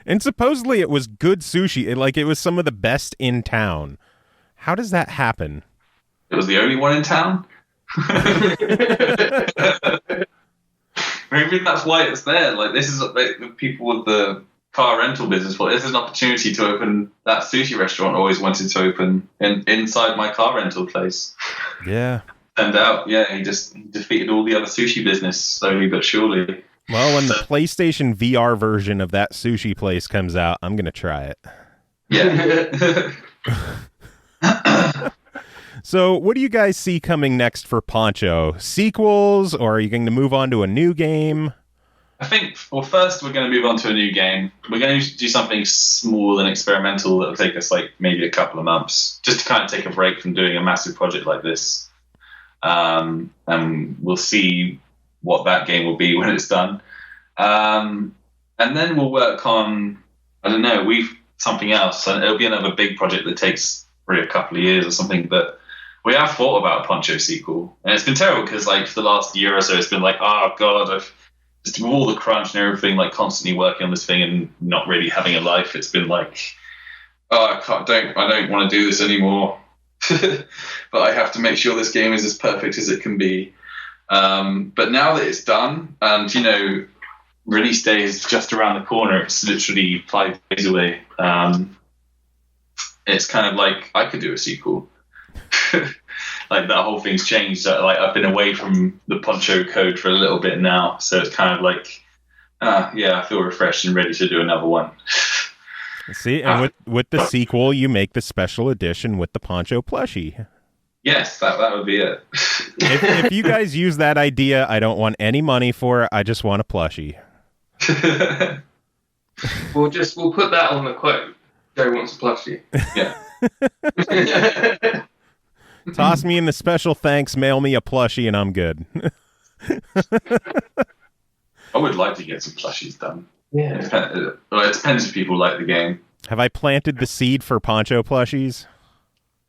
And supposedly it was good sushi. It was some of the best in town. How does that happen? It was the only one in town? Maybe that's why it's there. Like, this is the people with the car rental business. Well, this is an opportunity to open that sushi restaurant I always wanted to open inside my car rental place. Yeah. Turned out, yeah, he defeated all the other sushi business slowly but surely. Well, when the PlayStation VR version of that sushi place comes out, I'm going to try it. Yeah. So, what do you guys see coming next for Poncho? Sequels, or are you going to move on to a new game? I think, well, first we're going to move on to a new game. We're going to do something small and experimental that will take us like maybe a couple of months, just to kind of take a break from doing a massive project like this. And we'll see what that game will be when it's done. And then we'll work on, I don't know, something else. And it'll be another big project that takes probably a couple of years or something, but we have thought about a Poncho sequel, and it's been terrible because, like, for the last year or so, it's been like, oh god, I've just with all the crunch and everything, like constantly working on this thing and not really having a life. It's been like, oh, I don't want to do this anymore, but I have to make sure this game is as perfect as it can be. But now that it's done, and release day is just around the corner. It's literally 5 days away. It's kind of like I could do a sequel. Like that whole thing's changed. Like I've been away from the Poncho code for a little bit now, so it's kind of like, I feel refreshed and ready to do another one. See, and with the sequel, you make the special edition with the Poncho Plushie. Yes, that would be it. if you guys use that idea, I don't want any money for it. I just want a plushie. We'll put that on the quote. Joe wants a plushie. Yeah. Toss me in the special thanks, mail me a plushie, and I'm good. I would like to get some plushies done. Yeah. It depends if people like the game. Have I planted the seed for Poncho plushies?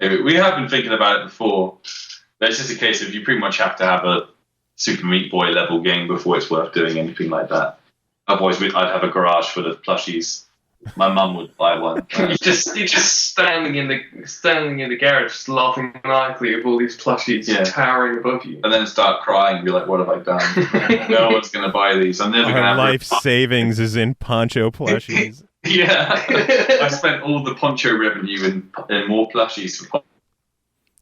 We have been thinking about it before. It's just a case of you pretty much have to have a Super Meat Boy level game before it's worth doing anything like that. Otherwise, I'd have a garage full of plushies. My mum would buy one. You're just standing in the garage, just laughing maniacally at all these plushies towering above you, and then start crying and be like, "What have I done? No one's going to buy these. I'm never going to have life savings is in Poncho plushies." Yeah, I spent all the Poncho revenue in more plushies for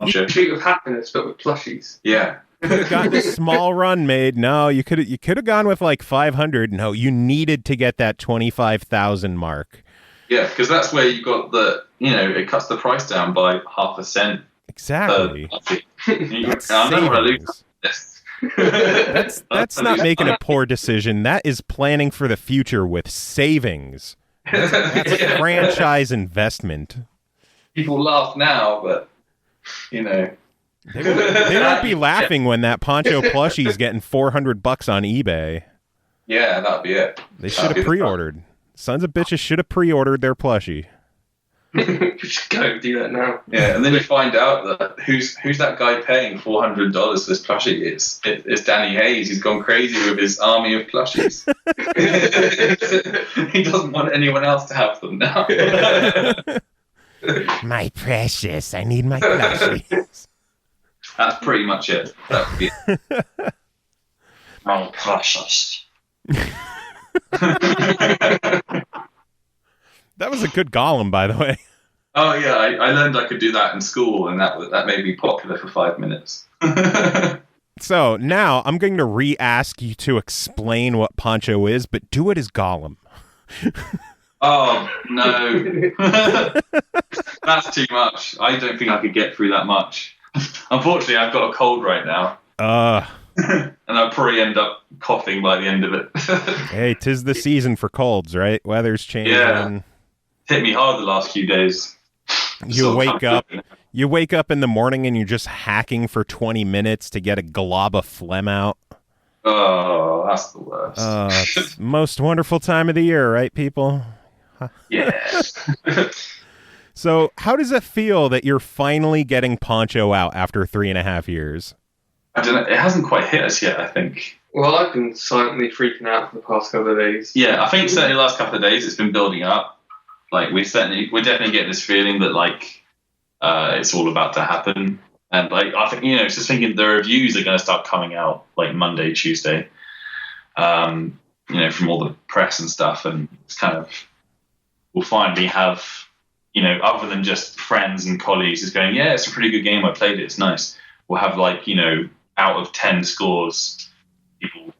Poncho. You treat with happiness, but with plushies. Yeah. You could have gotten a small run made. No, you could have gone with like 500. No, you needed to get that 25,000 mark. Yeah, because that's where you got it cuts the price down by 0.5 cent. Exactly. That's that's not making a poor decision. That is planning for the future with savings. That's franchise investment. People laugh now, but They won't be laughing when that Poncho plushie is getting $400 on eBay. Yeah, that'd be it. They should have pre-ordered. Sons of bitches should have pre-ordered their plushie. We should go do that now. Yeah, and then you find out that who's that guy paying $400 for this plushie? It's Danny Hayes. He's gone crazy with his army of plushies. He doesn't want anyone else to have them now. My precious, I need my plushies. That's pretty much it. That would be it. My precious. That was a good Gollum, by the way. Oh yeah, I learned I could do that in school, and that made me popular for 5 minutes. So now I'm going to re-ask you to explain what Poncho is, but do it as Gollum. Oh no, that's too much. I don't think I could get through that much. Unfortunately, I've got a cold right now. And I'll probably end up coughing by the end of it. Hey, 'tis the season for colds, right? Weather's changing. Yeah. Hit me hard the last few days. You wake up in the morning and you're just hacking for 20 minutes to get a glob of phlegm out. Oh, that's the worst. It's the most wonderful time of the year, right, people? Yeah. So, how does it feel that you're finally getting Poncho out after 3.5 years? I don't know. It hasn't quite hit us yet, I think. Well, I've been silently freaking out for the past couple of days. Yeah, I think certainly the last couple of days it's been building up. Like we're definitely getting this feeling that like it's all about to happen. And like I think just thinking the reviews are going to start coming out like Monday, Tuesday. From all the press and stuff, and it's kind of we'll finally have other than just friends and colleagues is going, yeah, it's a pretty good game. I played it. It's nice. We'll have like out of 10 scores, people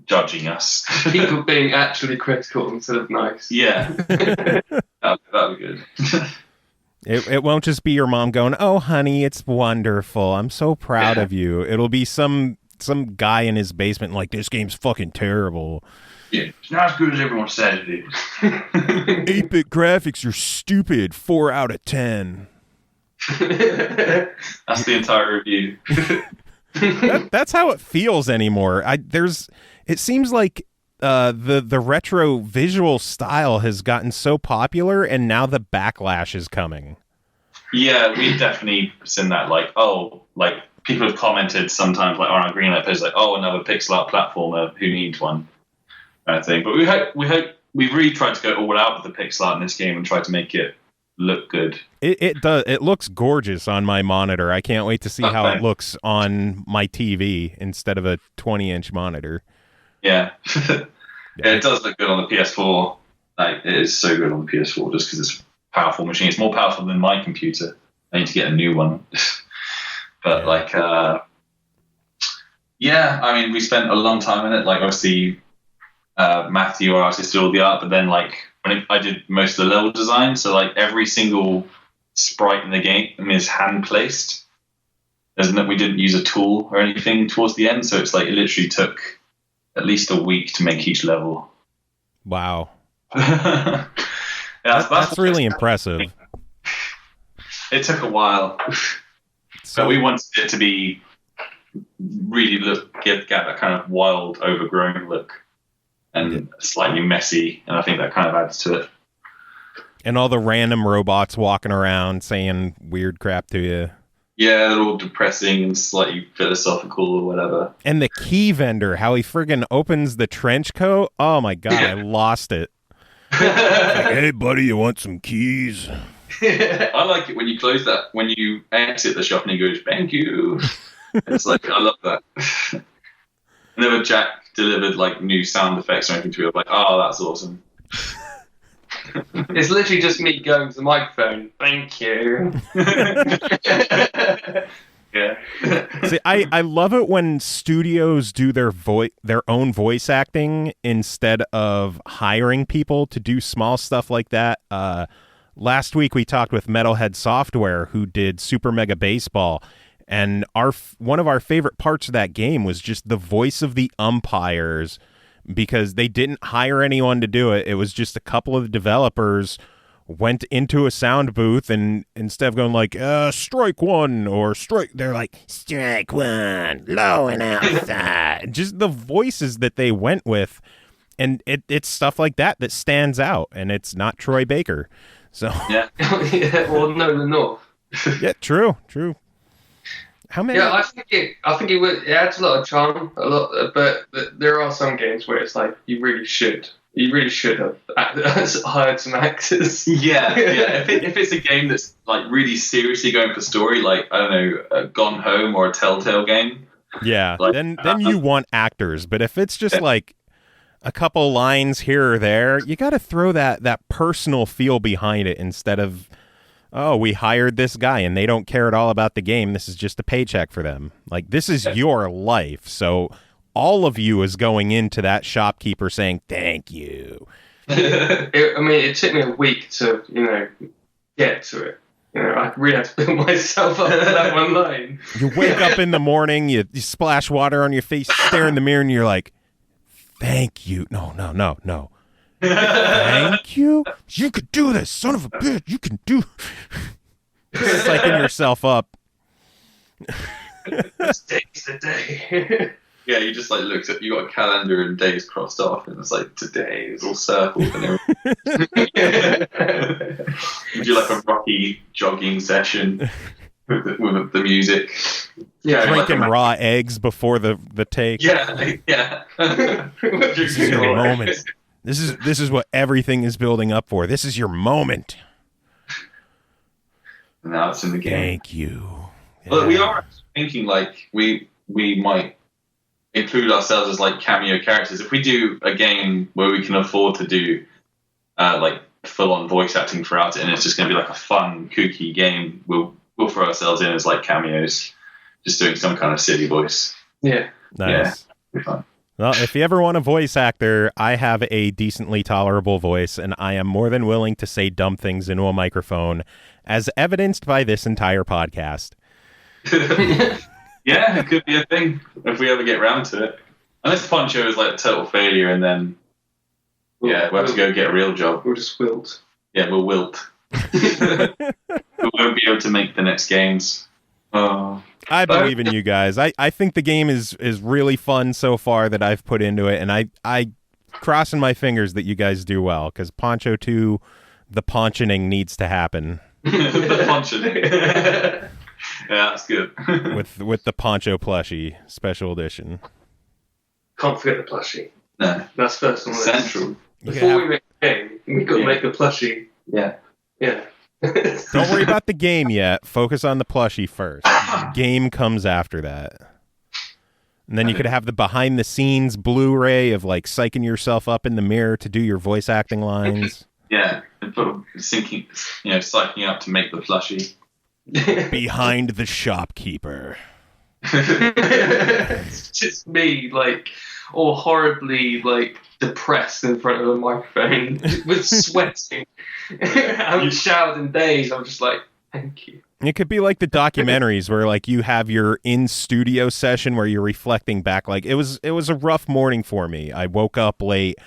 judging us. People being actually critical instead of nice. Yeah. That'd be good. It won't just be your mom going, oh, honey, it's wonderful. I'm so proud of you. It'll be some guy in his basement like, this game's fucking terrible. Yeah, it's not as good as everyone says it is. 8-bit graphics are stupid. 4 out of 10. That's the entire review. That's how it feels anymore. It seems like the retro visual style has gotten so popular, and now the backlash is coming. Yeah, we've definitely seen that. Like people have commented sometimes, like on our Greenlight page, like, "Oh, another pixel art platformer. Who needs one?" Kind of thing. But we've really tried to go all out with the pixel art in this game and tried to make it look good. It does. It looks gorgeous on my monitor. I can't wait to see how it looks on my TV instead of a 20-inch monitor. Yeah. Yeah, it does look good on the PS4. Like, it is so good on the PS4 just because it's a powerful machine. It's more powerful than my computer. I need to get a new one. But I mean, we spent a long time in it. Like, obviously, Matthew, our artist, did all the art, but then I did most of the level design. So like every single sprite in the game is hand placed. We didn't use a tool or anything towards the end, so it's like it literally took at least a week to make each level. Wow. That's really impressive. It took a while. So we wanted it to be really get that kind of wild, overgrown look and slightly messy, and I think that kind of adds to it. And all the random robots walking around saying weird crap to you. Yeah, they're all depressing and slightly philosophical or whatever. And the key vendor, how he friggin' opens the trench coat. Oh my god, I lost it. Like, hey buddy, you want some keys? I like it when you close that, when you exit the shop and he goes, thank you. It's like, I love that. Whenever Jack delivered like new sound effects or anything to me, I'm like, oh, that's awesome. It's literally just me going to the microphone. Thank you. Yeah. See, I love it when studios do their own voice acting instead of hiring people to do small stuff like that. Last week we talked with Metalhead Software, who did Super Mega Baseball, and one of our favorite parts of that game was just the voice of the umpires, because they didn't hire anyone to do it. It was just a couple of developers went into a sound booth, and instead of going like, strike one or strike, they're like, strike one, low and outside. Just the voices that they went with. And it's stuff like that stands out, and it's not Troy Baker. So yeah. Or Nolan North. Yeah, true. How many? Yeah, I think it adds a lot of charm, but there are some games where it's like you really should have hired some actors. Yeah. If it's a game that's like really seriously going for story, like I don't know, Gone Home or a Telltale game. Yeah, like, then you want actors, but if it's just like a couple lines here or there, you got to throw that personal feel behind it instead of, oh, we hired this guy and they don't care at all about the game. This is just a paycheck for them. Like, this is your life. So all of you is going into that shopkeeper saying, thank you. It took me a week to, get to it. I really had to build myself up to that one line. You wake up in the morning, you splash water on your face, stare in the mirror, and you're like, thank you. No. Thank you? You could do this, son of a bitch. You can do. Psyching yourself up. Today's the day. Yeah, you just like looked at, you got a calendar and days crossed off, and it's like today is all circled and everything. You do like a rocky jogging session with the music. drinking raw eggs before the take. Yeah. This is your moment. This is what everything is building up for. This is your moment. Now it's in the game. Thank you. But we are thinking like we might include ourselves as like cameo characters. If we do a game where we can afford to do like full-on voice acting throughout it, and it's just going to be like a fun, kooky game, we'll throw ourselves in as like cameos, just doing some kind of silly voice. Yeah. Nice. Yeah, it'll be fun. Well, if you ever want a voice actor, I have a decently tolerable voice, and I am more than willing to say dumb things into a microphone, as evidenced by this entire podcast. Yeah, it could be a thing if we ever get round to it. Unless Poncho is like a total failure, and then we'll have to go get a real job. We'll just wilt. Yeah, we'll wilt. We won't be able to make the next games. Oh. I believe in you guys. I think the game is really fun so far that I've put into it, and I crossing my fingers that you guys do well, because Poncho 2, the ponchoning needs to happen. The ponchoning. Yeah, that's good. with the Poncho Plushie special edition. Can't forget the plushie. No, that's first on the list. Central. Before we make the game, we've got to make the plushie. Yeah. Don't worry about the game yet. Focus on the plushie first. The game comes after that. And then you could have the behind-the-scenes Blu-ray of, like, psyching yourself up in the mirror to do your voice acting lines. Yeah, and psyching up to make the plushie. Behind the shopkeeper. It's just me, like, all horribly, like, depressed in front of a microphone with sweating. I haven't showered in days. I'm just like, thank you. It could be like the documentaries where like you have your in-studio session where you're reflecting back. Like it was a rough morning for me. I woke up late.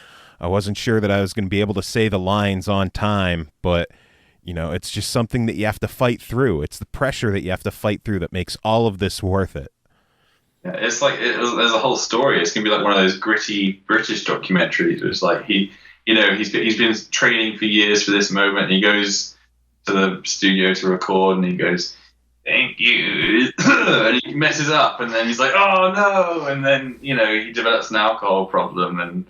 I wasn't sure that I was going to be able to say the lines on time, but you know, it's just something that you have to fight through. It's the pressure that you have to fight through that makes all of this worth it. Yeah, it's like there's a whole story. It's gonna be like one of those gritty British documentaries. It's like he's been training for years for this moment. And he goes to the studio to record, and he goes, "Thank you," and he messes up, and then he's like, "Oh no!" And then he develops an alcohol problem, and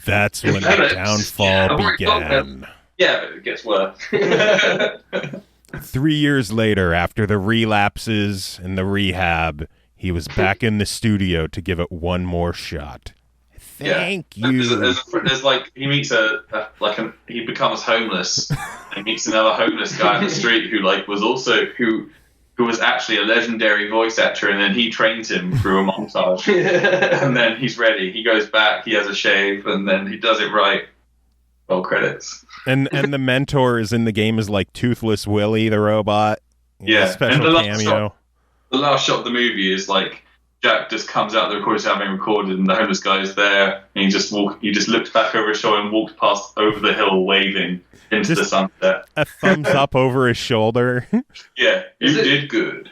that's when the downfall began. Yeah, but it gets worse. 3 years later, after the relapses and the rehab, he was back in the studio to give it one more shot. Thank you. There's like he meets he becomes homeless. And he meets another homeless guy on the street who was actually a legendary voice actor, and then he trains him through a montage. And then he's ready. He goes back. He has a shave, and then he does it right. Roll credits. And the mentor is in the game is like Toothless Willie the robot. Special cameo. The last shot of the movie is like Jack just comes out of the recording having recorded, and the homeless guy is there, and he just looked back over his shoulder and walked past over the hill waving into the sunset. A thumbs up over his shoulder. Yeah, did good.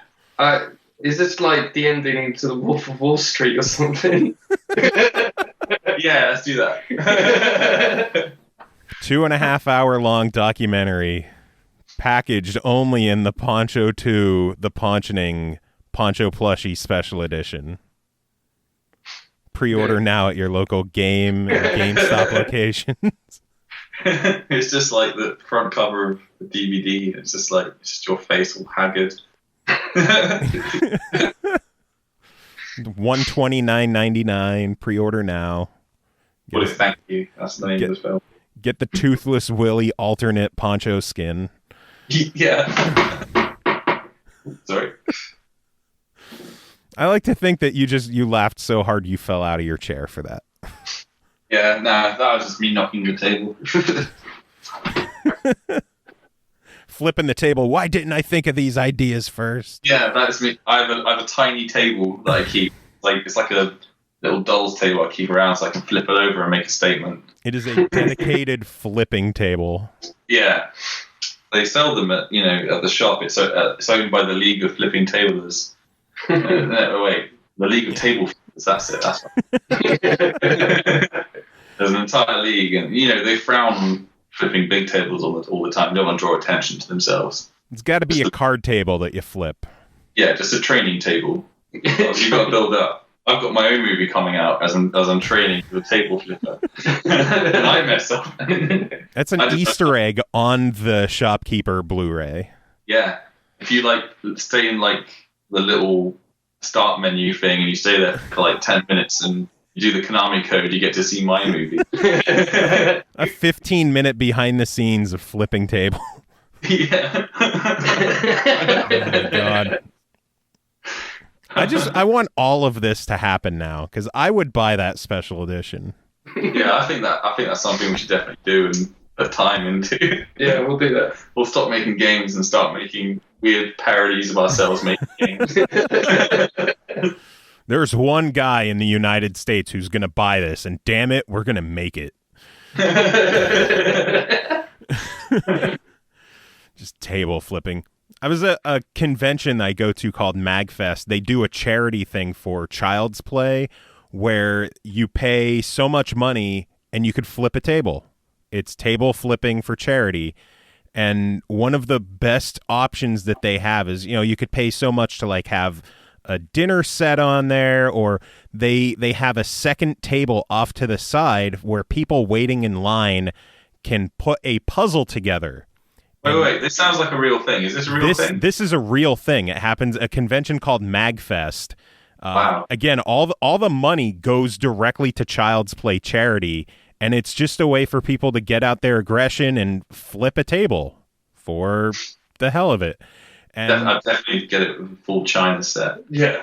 Is this like the ending to The Wolf of Wall Street or something? Yeah, let's do that. 2.5 hour long documentary packaged only in the Poncho 2, the Ponchoning Poncho Plushie Special Edition. Pre-order now at your local game and GameStop locations. It's just like the front cover of the DVD. It's just your face all haggard. $129.99. Pre-order now. Thank you. That's the name of the film. Get the Toothless Willie alternate Poncho skin. Yeah. Sorry. I like to think that you laughed so hard you fell out of your chair for that. Yeah, that was just me knocking the table. Flipping the table. Why didn't I think of these ideas first? Yeah, that's me. I have a tiny table that I keep. It's like a little doll's table I keep around so I can flip it over and make a statement. It is a dedicated flipping table. Yeah. They sell them at the shop. It's owned by the League of Flipping Tablers. No, wait, the League of Table Flippers. That's it. That's right. There's an entire league, and they frown on flipping big tables all the time. They don't want to draw attention to themselves. It's got to be a card table that you flip. Yeah, just a training table. You've got to build up. I've got my own movie coming out as I'm training for the table flipper, and I mess up. That's an Easter egg on the Shopkeeper Blu-ray. Yeah, if you stay in the little start menu thing, and you stay there for 10 minutes, and you do the Konami code, you get to see my movie. A 15-minute behind the scenes of flipping table. Yeah. Oh my God. I want all of this to happen now, because I would buy that special edition. Yeah, I think that's something we should definitely do and put time into. Yeah, we'll do that. We'll stop making games and start making weird parodies of ourselves making games. There's one guy in the United States who's going to buy this, and damn it, we're going to make it. Just table flipping. I was at a convention I go to called MagFest. They do a charity thing for Child's Play where you pay so much money and you could flip a table. It's table flipping for charity. And one of the best options that they have is, you could pay so much to have a dinner set on there, or they have a second table off to the side where people waiting in line can put a puzzle together. Wait, this sounds like a real thing. Is this a real thing? This is a real thing. It happens at a convention called MagFest. Wow. Again, all the money goes directly to Child's Play charity, and it's just a way for people to get out their aggression and flip a table for the hell of it. And I'd definitely get it with a full China set. Yeah.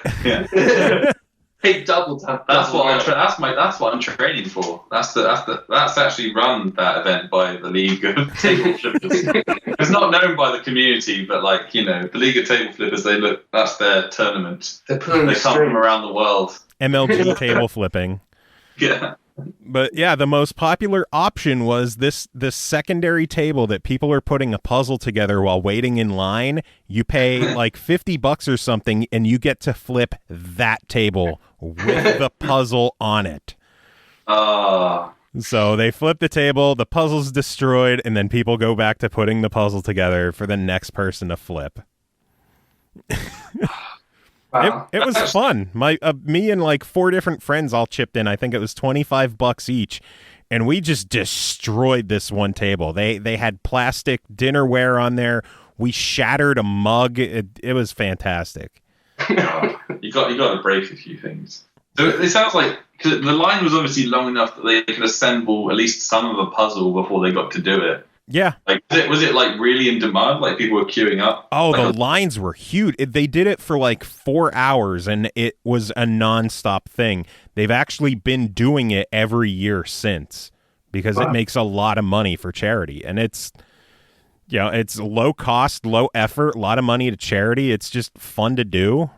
Hey, double tap. That's what I'm training for. That's actually run that event by the League of Table Flippers. It's not known by the community, but the League of Table Flippers, that's their tournament. They come from around the world. MLG table flipping. Yeah. But yeah, the most popular option was this secondary table that people are putting a puzzle together while waiting in line. You pay $50 or something, and you get to flip that table with the puzzle on it. So they flip the table, the puzzle's destroyed, and then people go back to putting the puzzle together for the next person to flip. Wow. It was fun. Me and 4 different friends all chipped in. I think it was $25 each, and we just destroyed this one table. They had plastic dinnerware on there. We shattered a mug. It was fantastic. You got to break a few things. So it sounds like, cause the line was obviously long enough that they could assemble at least some of a puzzle before they got to do it. Yeah. Was it really in demand? People were queuing up? Oh, the lines were huge. They did it for 4 hours, and it was a nonstop thing. They've actually been doing it every year since, because it makes a lot of money for charity, and it's low cost, low effort, a lot of money to charity. It's just fun to do.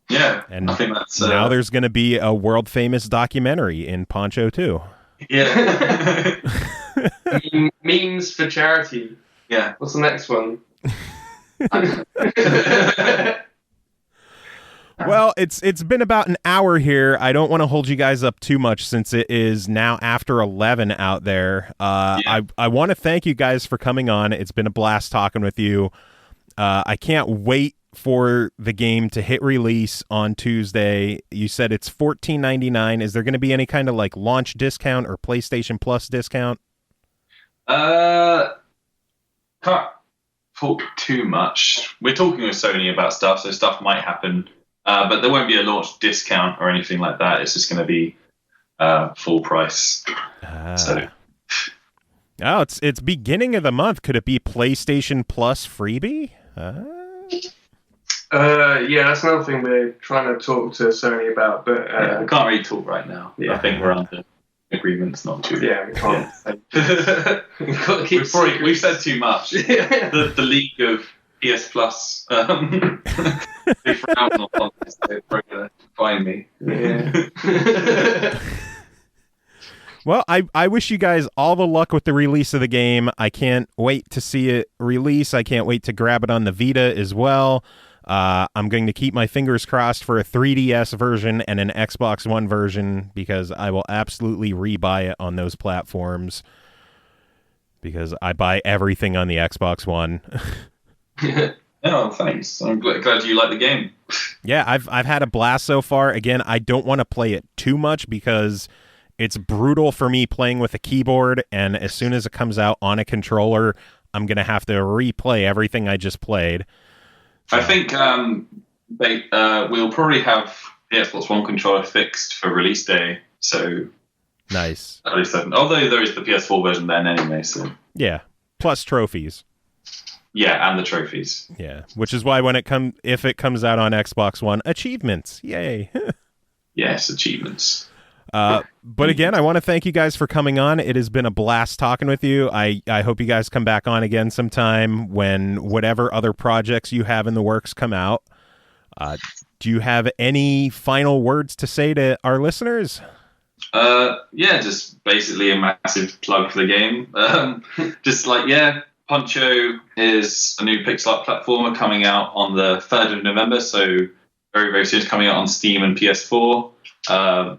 Yeah, and I think that's now there's going to be a world famous documentary in Poncho too. Yeah. Memes for charity. Yeah. What's the next one? Well, it's been about an hour here. I don't want to hold you guys up too much since it is now after 11 out there. I want to thank you guys for coming on. It's been a blast talking with you. I can't wait for the game to hit release on Tuesday. You said it's $14.99. Is there going to be any kind of launch discount or PlayStation Plus discount? Can't talk too much. We're talking with Sony about stuff, so stuff might happen. But there won't be a launch discount or anything like that. It's just going to be full price. So. Oh, it's beginning of the month. Could it be PlayStation Plus freebie? Yeah, that's another thing we're trying to talk to Sony about, but we can't really talk right now. Yeah. I think we're under agreements not to. Yeah, we can't. Yeah. We've said too much. Yeah. The League of PS Plus. They frown on this. They're probably going to find me. Yeah. Well, I wish you guys all the luck with the release of the game. I can't wait to see it release. I can't wait to grab it on the Vita as well. I'm going to keep my fingers crossed for a 3DS version and an Xbox One version, because I will absolutely rebuy it on those platforms, because I buy everything on the Xbox One. Oh, thanks. I'm glad you like the game. Yeah, I've had a blast so far. Again, I don't want to play it too much because it's brutal for me playing with a keyboard, and as soon as it comes out on a controller, I'm going to have to replay everything I just played. I think we'll probably have the Xbox One controller fixed for release day, so... Nice. Although there is the PS4 version then anyway, so... Yeah, plus trophies. Yeah, and the trophies. Yeah, which is why if it comes out on Xbox One, achievements. Yay. Yes, achievements. But again, I want to thank you guys for coming on. It has been a blast talking with you. I hope you guys come back on again sometime when whatever other projects you have in the works come out. Do you have any final words to say to our listeners? Yeah, just basically a massive plug for the game. Poncho is a new pixel art platformer coming out on the 3rd of November, so very, very soon. It's coming out on Steam and PS4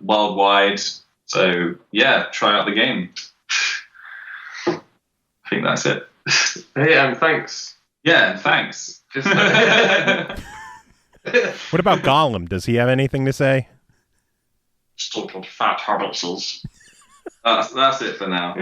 worldwide. So, yeah, try out the game. I think that's it. Hey, and thanks. Yeah, and thanks. Just What about Gollum? Does he have anything to say? Stupid fat hobbitses. That's it for now.